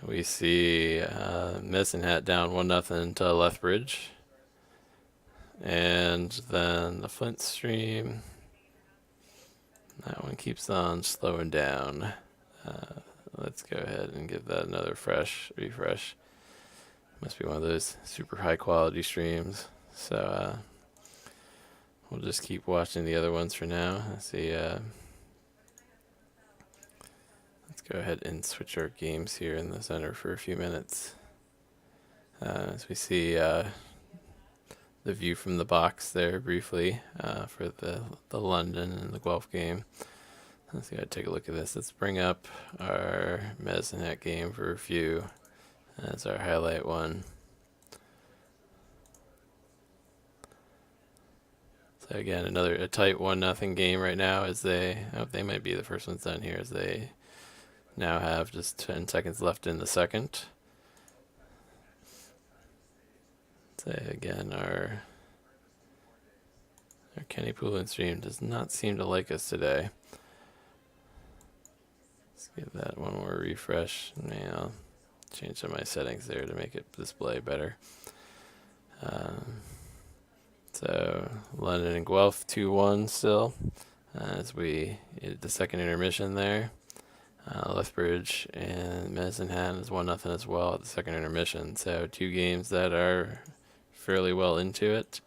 We see Medicine Hat down 1-0 to Lethbridge. And then the Flint stream, that one keeps on slowing down. Let's go ahead and give that another refresh. Must be one of those super high quality streams. So we'll just keep watching the other ones for now. Let's see. Let's go ahead and switch our games here in the center for a few minutes. As we see the view from the box there briefly for the London and the Guelph game. Let's go ahead and take a look at this. Let's bring up our Medicine Hat game for a few. That's our highlight one. So again, a tight 1-0 game right now as they might be the first ones done here as they now have just 10 seconds left in the second. Say again, our Kenny Poulin stream does not seem to like us today. Let's give that one more refresh. Maybe I'll change some of my settings there to make it display better. So London and Guelph 2-1 still as we hit the second intermission there. Lethbridge and Medicine Hat is 1-0 as well at the second intermission. So two games that are fairly well into it.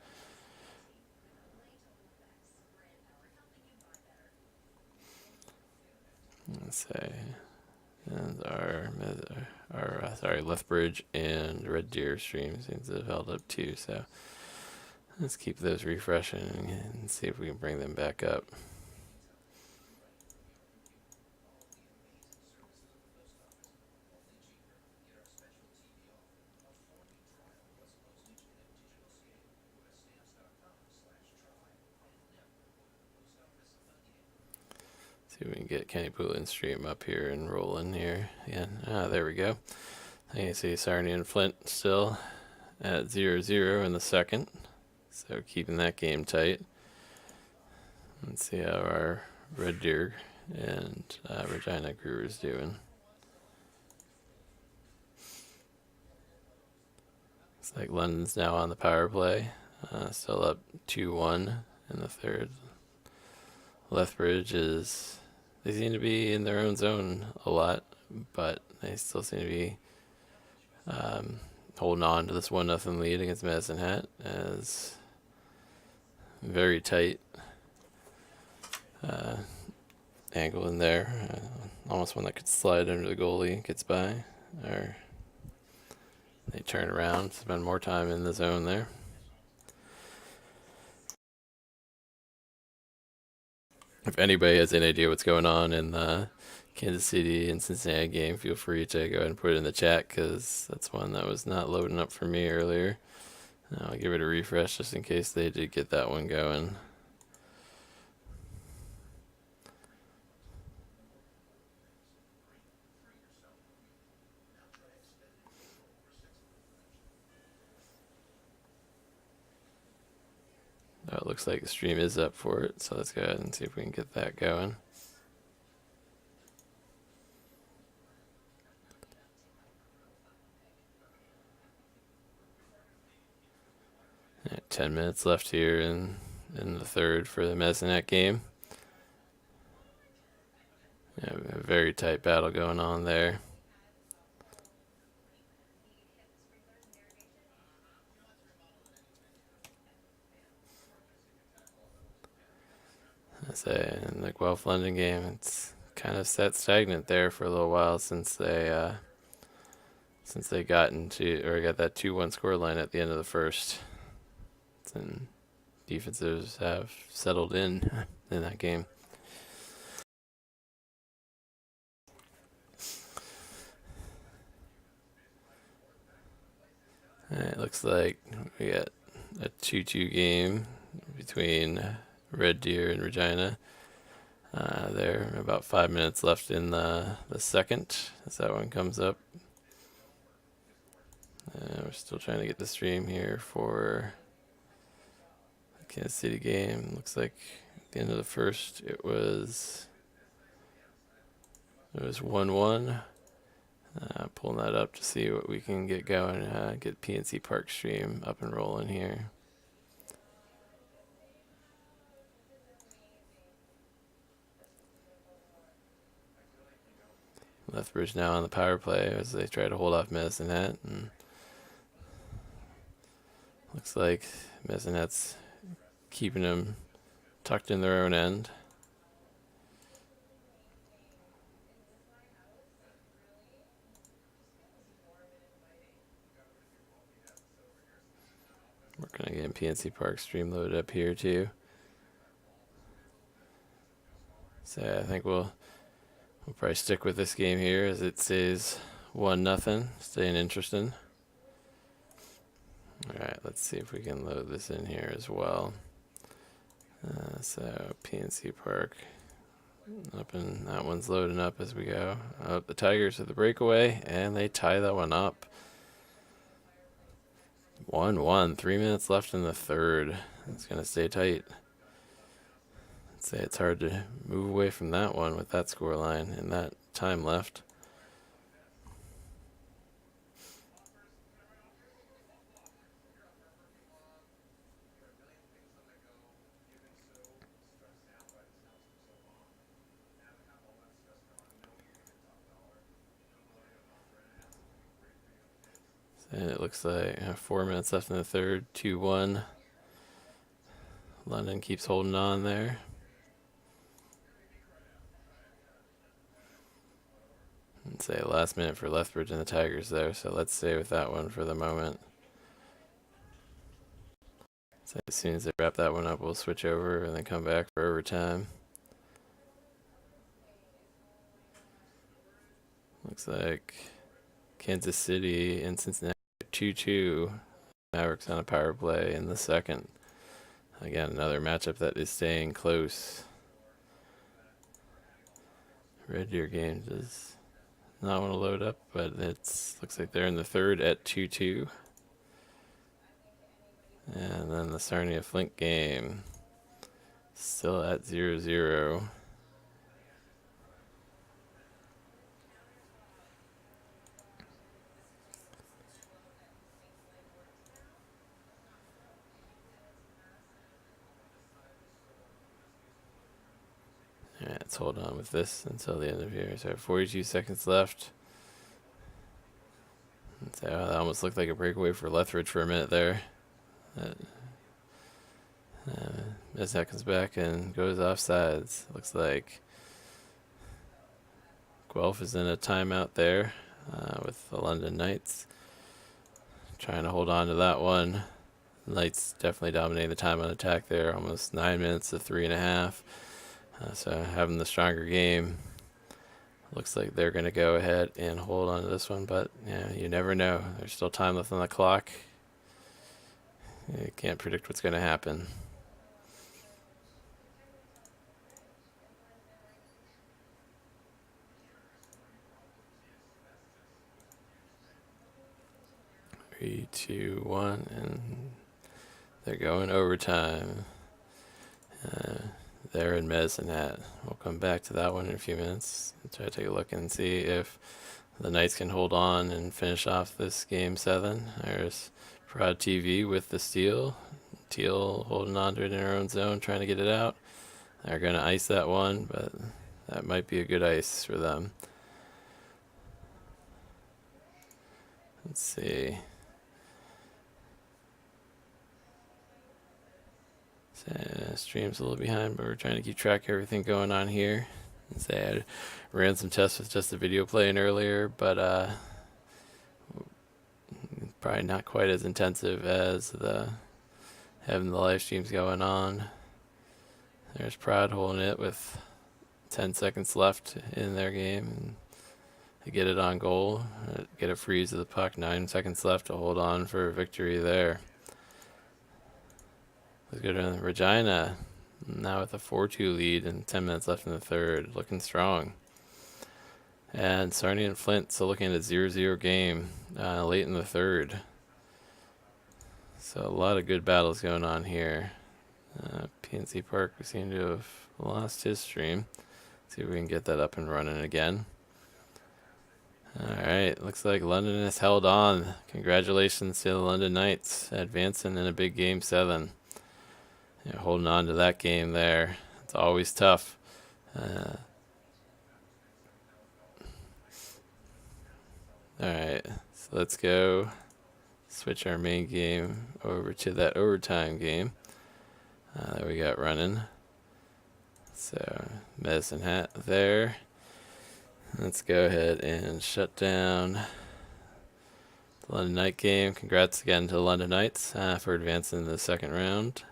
Let's say, and our Lethbridge and Red Deer stream seems to have held up too. So let's keep those refreshing and see if we can bring them back up. See if we can get Kenny Poulin's stream up here and rolling here again. There we go. You can see Sarnia and Flint still at 0-0 in the second. So keeping that game tight. Let's see how our Red Deer and Regina crew is doing. Looks like London's now on the power play. Still up 2-1 in the third. Lethbridge they seem to be in their own zone a lot, but they still seem to be holding on to this 1-0 lead against Medicine Hat as very tight angle in there. Almost one that could slide under the goalie, gets by, or they turn around, spend more time in the zone there. If anybody has any idea what's going on in the Kansas City and Cincinnati game, feel free to go ahead and put it in the chat, because that's one that was not loading up for me earlier. I'll give it a refresh just in case they did get that one going. It looks like the stream is up for it, so let's go ahead and see if we can get that going. Right, 10 minutes left here in the third for the Medicine game. Yeah, a very tight battle going on there. I say in the Guelph London game, it's kind of sat stagnant there for a little while since they got that 2-1 scoreline at the end of the first. And defenses have settled in that game. It looks like we got a 2-2 game between Red Deer and Regina. There, about 5 minutes left in the second as that one comes up. We're still trying to get the stream here for the Kansas City game. Looks like at the end of the first it was 1-1. Pulling that up to see what we can get going. Get PNC Park stream up and rolling here. Lethbridge now on the power play as they try to hold off Medicine Hat, and looks like Medicine Hat's keeping them tucked in their own end. Working on getting PNC Park stream loaded up here too. So I think we'll probably stick with this game here as it says 1-0, staying interesting. Alright, let's see if we can load this in here as well. So PNC Park up, and that one's loading up as we go. The Tigers with the breakaway, and they tie that one up. 1-1, 3 minutes left in the third. It's going to stay tight. I'd say it's hard to move away from that one with that score line and that time left. And it looks like 4 minutes left in the third, 2-1. London keeps holding on there. I'd say last minute for Lethbridge and the Tigers there, so let's stay with that one for the moment. So as soon as they wrap that one up, we'll switch over and then come back for overtime. Looks like Kansas City and Cincinnati 2-2. Mavericks on a power play in the second. Again, another matchup that is staying close. Red Deer Games does not want to load up, but it looks like they're in the third at 2-2. And then the Sarnia Flint game still at 0-0. Alright, let's hold on with this until the end of here. So 42 seconds left. So that almost looked like a breakaway for Lethbridge for a minute there. That comes back and goes offsides. Looks like Guelph is in a timeout there with the London Knights. Trying to hold on to that one. Knights definitely dominating the time on attack there. Almost 9 minutes to 3.5. So having the stronger game. Looks like they're going to go ahead and hold on to this one, but yeah, you never know. There's still time left on the clock. You can't predict what's going to happen. Three, two, one, and they're going overtime. They're in Medicine Hat. We'll come back to that one in a few minutes. Try to take a look and see if the Knights can hold on and finish off this game 7. There's Prod TV with the steal. Teal holding on to it in her own zone, trying to get it out. They're going to ice that one, but that might be a good ice for them. Let's see. Stream's a little behind, but we're trying to keep track of everything going on here. I had ran some tests with just the video playing earlier, but probably not quite as intensive as having the live streams going on. There's Prod holding it with 10 seconds left in their game. And to get it on goal, get a freeze of the puck, 9 seconds left to hold on for a victory there. Let's go to Regina, now with a 4-2 lead and 10 minutes left in the third, looking strong. And Sarnia and Flint still looking at a 0-0 game late in the third. So a lot of good battles going on here. PNC Park seem to have lost his stream. See if we can get that up and running again. Alright, looks like London has held on. Congratulations to the London Knights advancing in a big game 7. Yeah, holding on to that game there. It's always tough. Alright, so let's go switch our main game over to that overtime game that we got running. So, Medicine Hat there. Let's go ahead and shut down the London Knight game. Congrats again to the London Knights for advancing to the second round.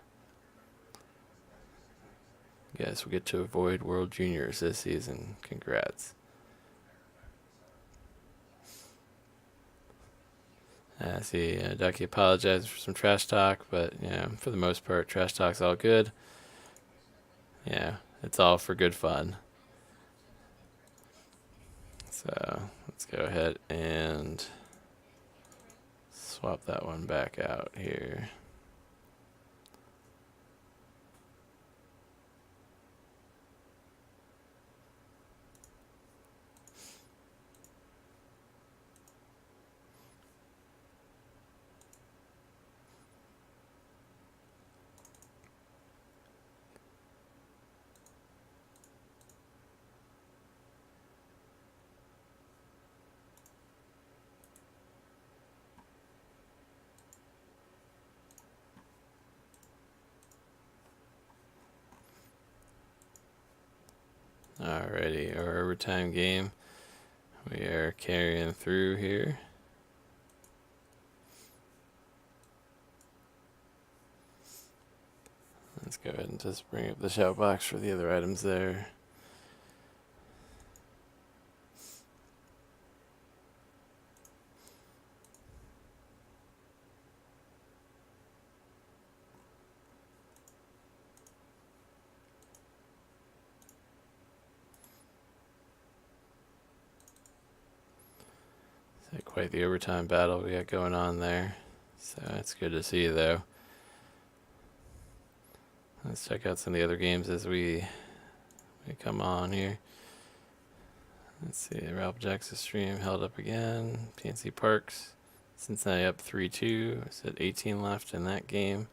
Guess we get to avoid World Juniors this season. Congrats. See, Ducky apologized for some trash talk, but yeah, for the most part, trash talk's all good. Yeah, it's all for good fun. So let's go ahead and swap that one back out here. Alrighty, our overtime game. We are carrying through here. Let's go ahead and just bring up the shout box for the other items there. So quite the overtime battle we got going on there. So it's good to see, though. Let's check out some of the other games as we come on here. Let's see, Ralph Jackson's stream held up again. PNC Parks, Cincinnati up 3-2. It's at 18 left in that game.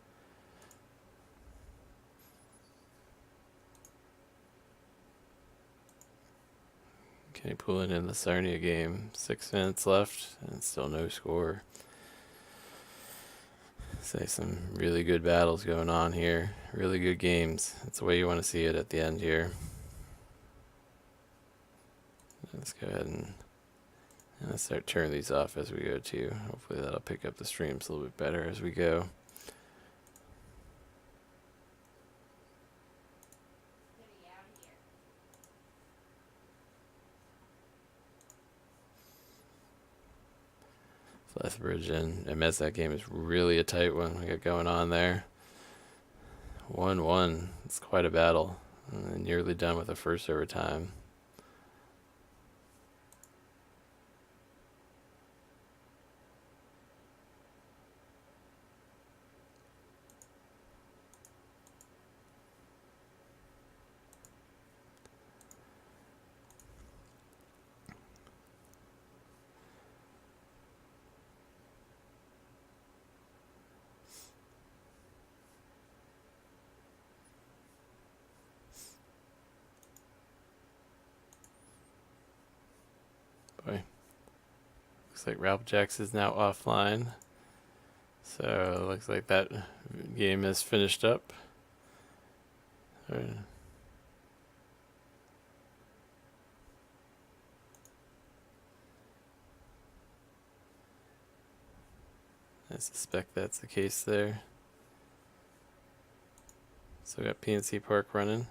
Kenny pulling in the Sarnia game. 6 minutes left and still no score. Say some really good battles going on here. Really good games. That's the way you want to see it at the end here. Let's go ahead and let's start turning these off as we go too. Hopefully that'll pick up the streams a little bit better as we go. Lethbridge and Mez, that game is really a tight one we got going on there. 1-1. It's quite a battle. And nearly done with the first overtime. Boy. Looks like Ralph Jacks is now offline. So it looks like that game is finished up. I suspect that's the case there. So we got PNC Park running.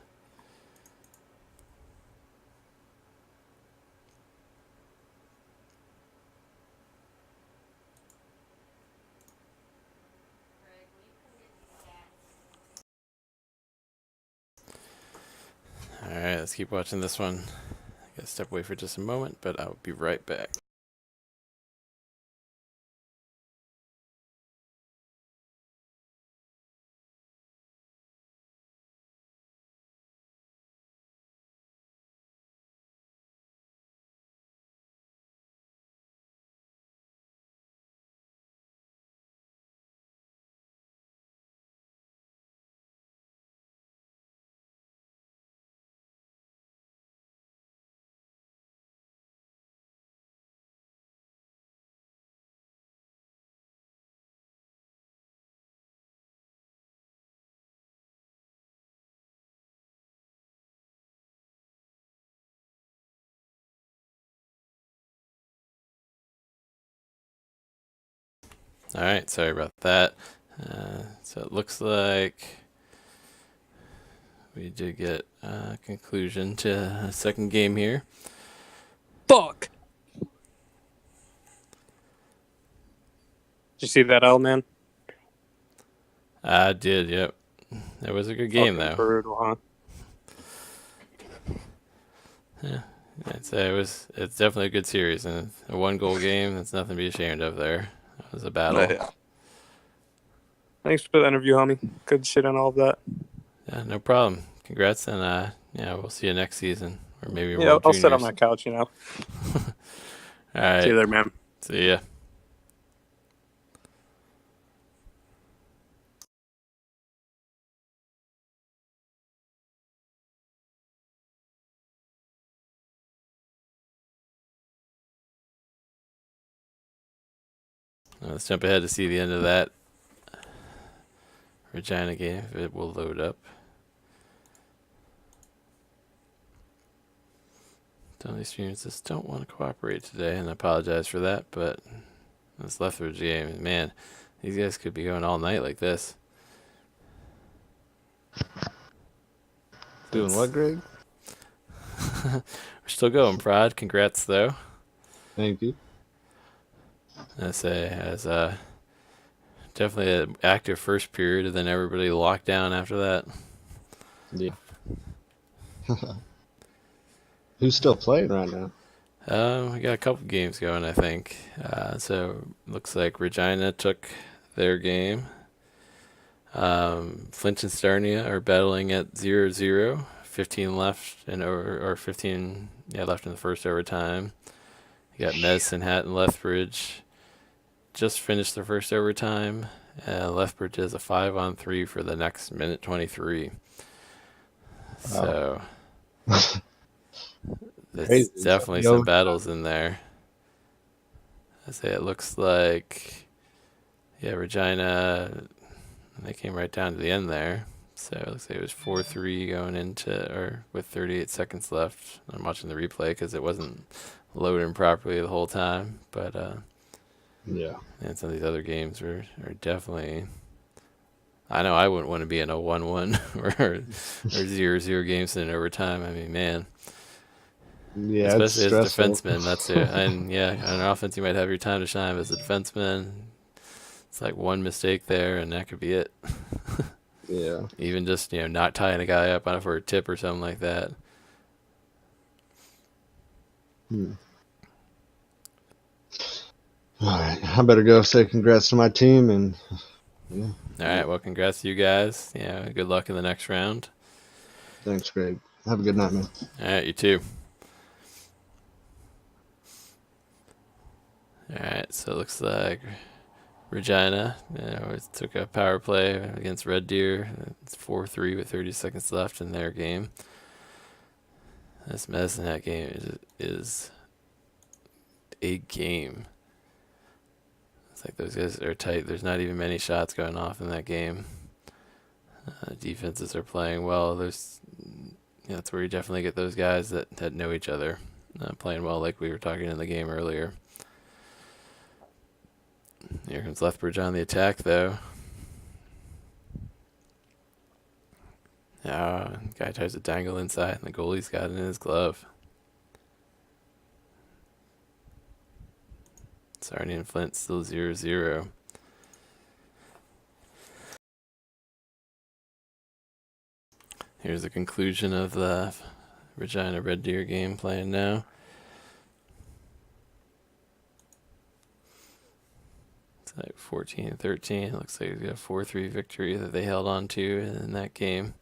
Alright, let's keep watching this one. I gotta step away for just a moment, but I'll be right back. Alright, sorry about that. So it looks like we did get a conclusion to a second game here. Fuck. Did you see that, L man? I did, yep. It was a good game, Fucking though. brutal, huh? Yeah, I'd say it's definitely a good series, and a 1-goal game. That's nothing to be ashamed of there. It was a battle. Yeah. Thanks for the interview, homie. Good shit on all of that. Yeah, no problem. Congrats, and yeah, we'll see you next season, or maybe Yeah, World I'll sit on Juniors. my couch, you know. All right. See you there, man. See ya. Let's jump ahead to see the end of that Regina game, if it will load up. Some of these streamers just don't want to cooperate today, and I apologize for that, but this Lethbridge game, man, these guys could be going all night like this. Doing what, Greg? We're still going, Prod. Congrats, though. Thank you. I say, as definitely an active first period, and then everybody locked down after that. Yeah. Who's still playing right now? We got a couple games going, I think. So looks like Regina took their game. Flint and Starnia are battling at 0-0. 15 left or 15 left in the first overtime. You got Medicine Hat and Lethbridge just finished their first overtime. Lethbridge is a 5-on-3 for the next minute 23. So there's Crazy. definitely Yo. some battles in there. I say it looks like, Regina, they came right down to the end there. So it looks like it was 4-3 going into, or with 38 seconds left. I'm watching the replay because it wasn't loading properly the whole time. But Yeah. and some of these other games are definitely. I know I wouldn't want to be in a 1-1 or 0-0 games in overtime. I mean, man. Yeah, it's Especially as a stressful. defenseman, that's it. And on offense, you might have your time to shine. But as a defenseman, it's like one mistake there, and that could be it. Yeah. Even just not tying a guy up on for a tip or something like that. All right, I better go say congrats to my team and. Yeah. All right, well, congrats to you guys. Good luck in the next round. Thanks, Greg. Have a good night, man. All right, you too. All right, so it looks like Regina took a power play against Red Deer. It's 4-3 with 30 seconds left in their game. This Medicine Hat game is a game. It's like those guys are tight. There's not even many shots going off in that game. Defenses are playing well. That's where you definitely get those guys that know each other playing well, like we were talking in the game earlier. Here comes Lethbridge on the attack, though. Guy tries to dangle inside, and the goalie's got it in his glove. Sarnia and Flint still 0-0. Here's the conclusion of the Regina Red Deer game playing now. It's like 14-13. Looks like it's got a 4-3 victory that they held on to in that game.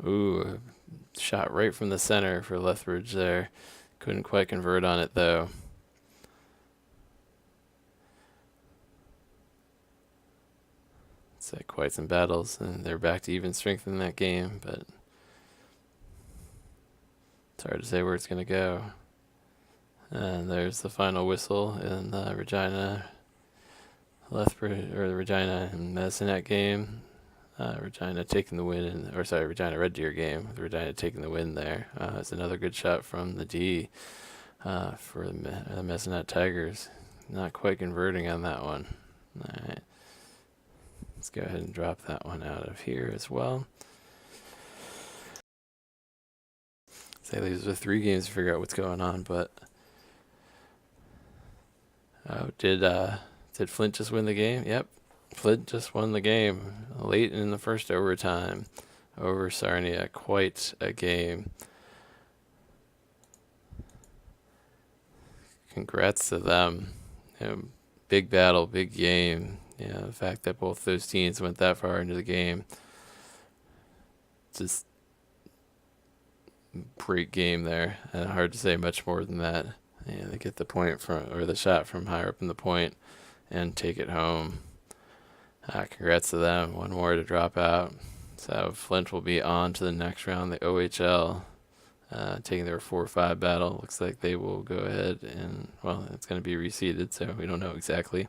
Ooh, shot right from the center for Lethbridge there. Couldn't quite convert on it, though. It's like quite some battles, and they're back to even strength in that game, but it's hard to say where it's going to go. And there's the final whistle in the Regina Lethbridge, or the Regina and Medicine Hat game. Regina taking the win, Regina Red Deer game. With Regina taking the win there. It's another good shot from the D for the Medicine Hat Tigers. Not quite converting on that one. All right. Let's go ahead and drop that one out of here as well. Say these are 3 games to figure out what's going on, but did Flint just win the game? Yep, Flint just won the game late in the first overtime over Sarnia. Quite a game. Congrats to them. Big battle, big game. The fact that both those teams went that far into the game. Just great game there. Hard to say much more than that. They get the point the shot from higher up in the point and take it home. Congrats to them. One more to drop out. So Flint will be on to the next round, the OHL, taking their 4-5 battle. Looks like they will go ahead and, it's going to be reseeded, so we don't know exactly.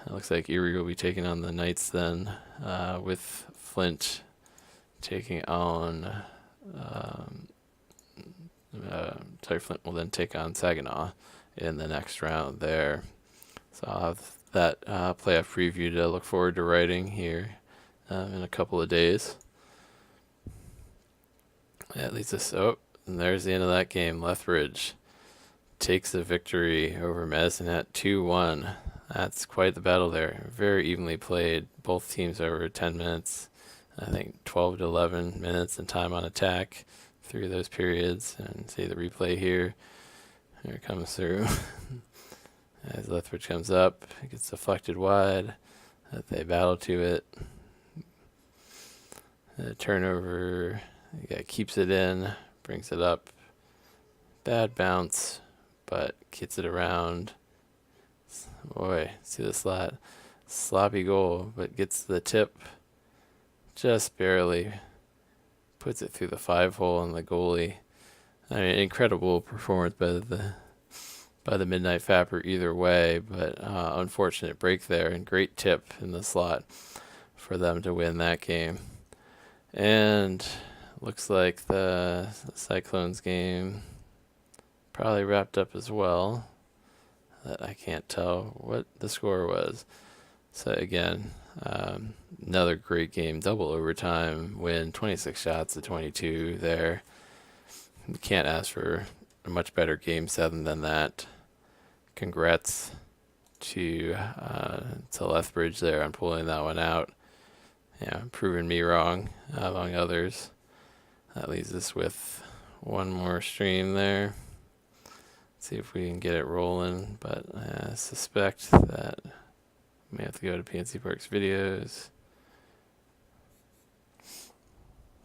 It looks like Erie will be taking on the Knights then, with Flint taking on. Flint will then take on Saginaw in the next round there. So I'll have that playoff preview to look forward to writing here in a couple of days. That leads us. Oh, and there's the end of that game. Lethbridge takes the victory over Medicine at 2-1. That's quite the battle there. Very evenly played. Both teams over 10 minutes. I think 12 to 11 minutes in time on attack through those periods. And see the replay here. Here it comes through. As Lethbridge comes up, it gets deflected wide. They battle to it. The turnover. The guy keeps it in, brings it up. Bad bounce, but gets it around. Boy, see the slot. Sloppy goal, but gets the tip just barely. Puts it through the 5-hole on the goalie. I mean, incredible performance by the Midnight Fapper either way, but unfortunate break there and great tip in the slot for them to win that game. And looks like the Cyclones game probably wrapped up as well. That I can't tell what the score was. So again, another great game, double overtime win, 26 shots to 22 there. You can't ask for a much better game 7 than that. Congrats to Lethbridge there on pulling that one out. Yeah, proving me wrong, among others. That leaves us with one more stream there. See if we can get it rolling, but I suspect that we may have to go to PNC Parks videos.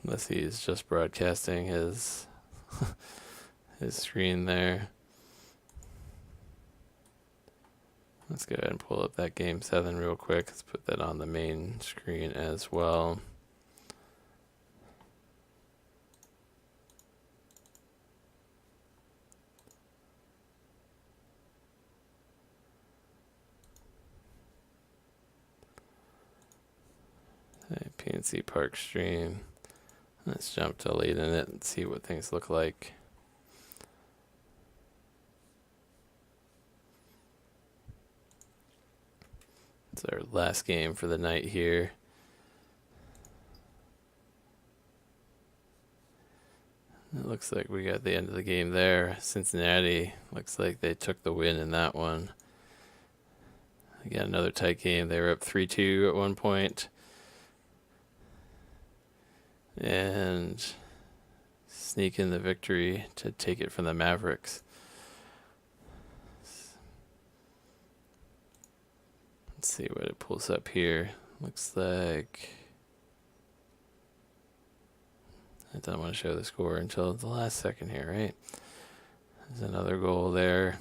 Unless he is just broadcasting his his screen there. Let's go ahead and pull up that game 7 real quick. Let's put that on the main screen as well. PNC Park stream. Let's jump to late in it and see what things look like. It's our last game for the night here. It looks like we got the end of the game there. Cincinnati looks like they took the win in that one. Again, another tight game. They were up 3-2 at one point. And sneak in the victory to take it from the Mavericks. Let's see what it pulls up here. Looks like I don't want to show the score until the last second here, right? There's another goal there.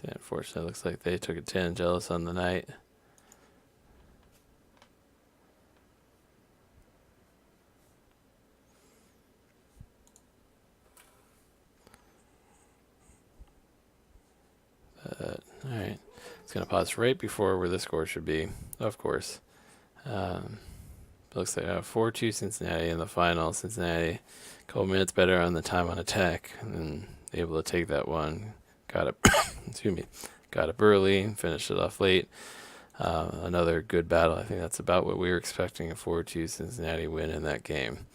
Unfortunately, it looks like they took a 10 jealous on the night. All right, it's going to pause right before where the score should be, of course. Looks like 4-2 Cincinnati in the final. Cincinnati, a couple minutes better on the time on attack and able to take that one. Got it, excuse me, got up early, finished it off late. Another good battle. I think that's about what we were expecting, a 4-2 Cincinnati win in that game.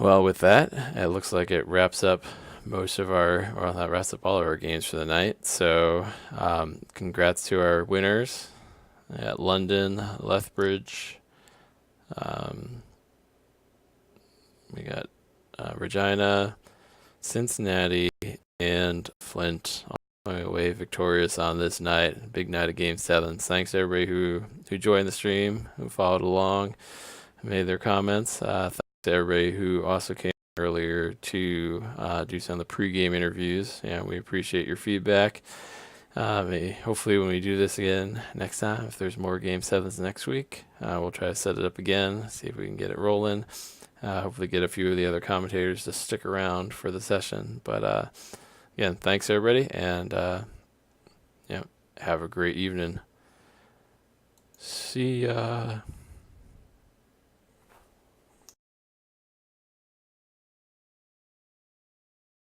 Well, with that, it looks like it wraps up that wraps up all of our games for the night. So congrats to our winners at London, Lethbridge. We got Regina, Cincinnati, and Flint going away victorious on this night. Big night of Game 7. Thanks to everybody who joined the stream, who followed along, made their comments. Thanks to everybody who also came earlier to do some of the pregame interviews. Yeah, we appreciate your feedback. Hopefully when we do this again next time, if there's more Game 7s next week, we'll try to set it up again, see if we can get it rolling. Hopefully get a few of the other commentators to stick around for the session. But again, thanks everybody, and have a great evening. See ya.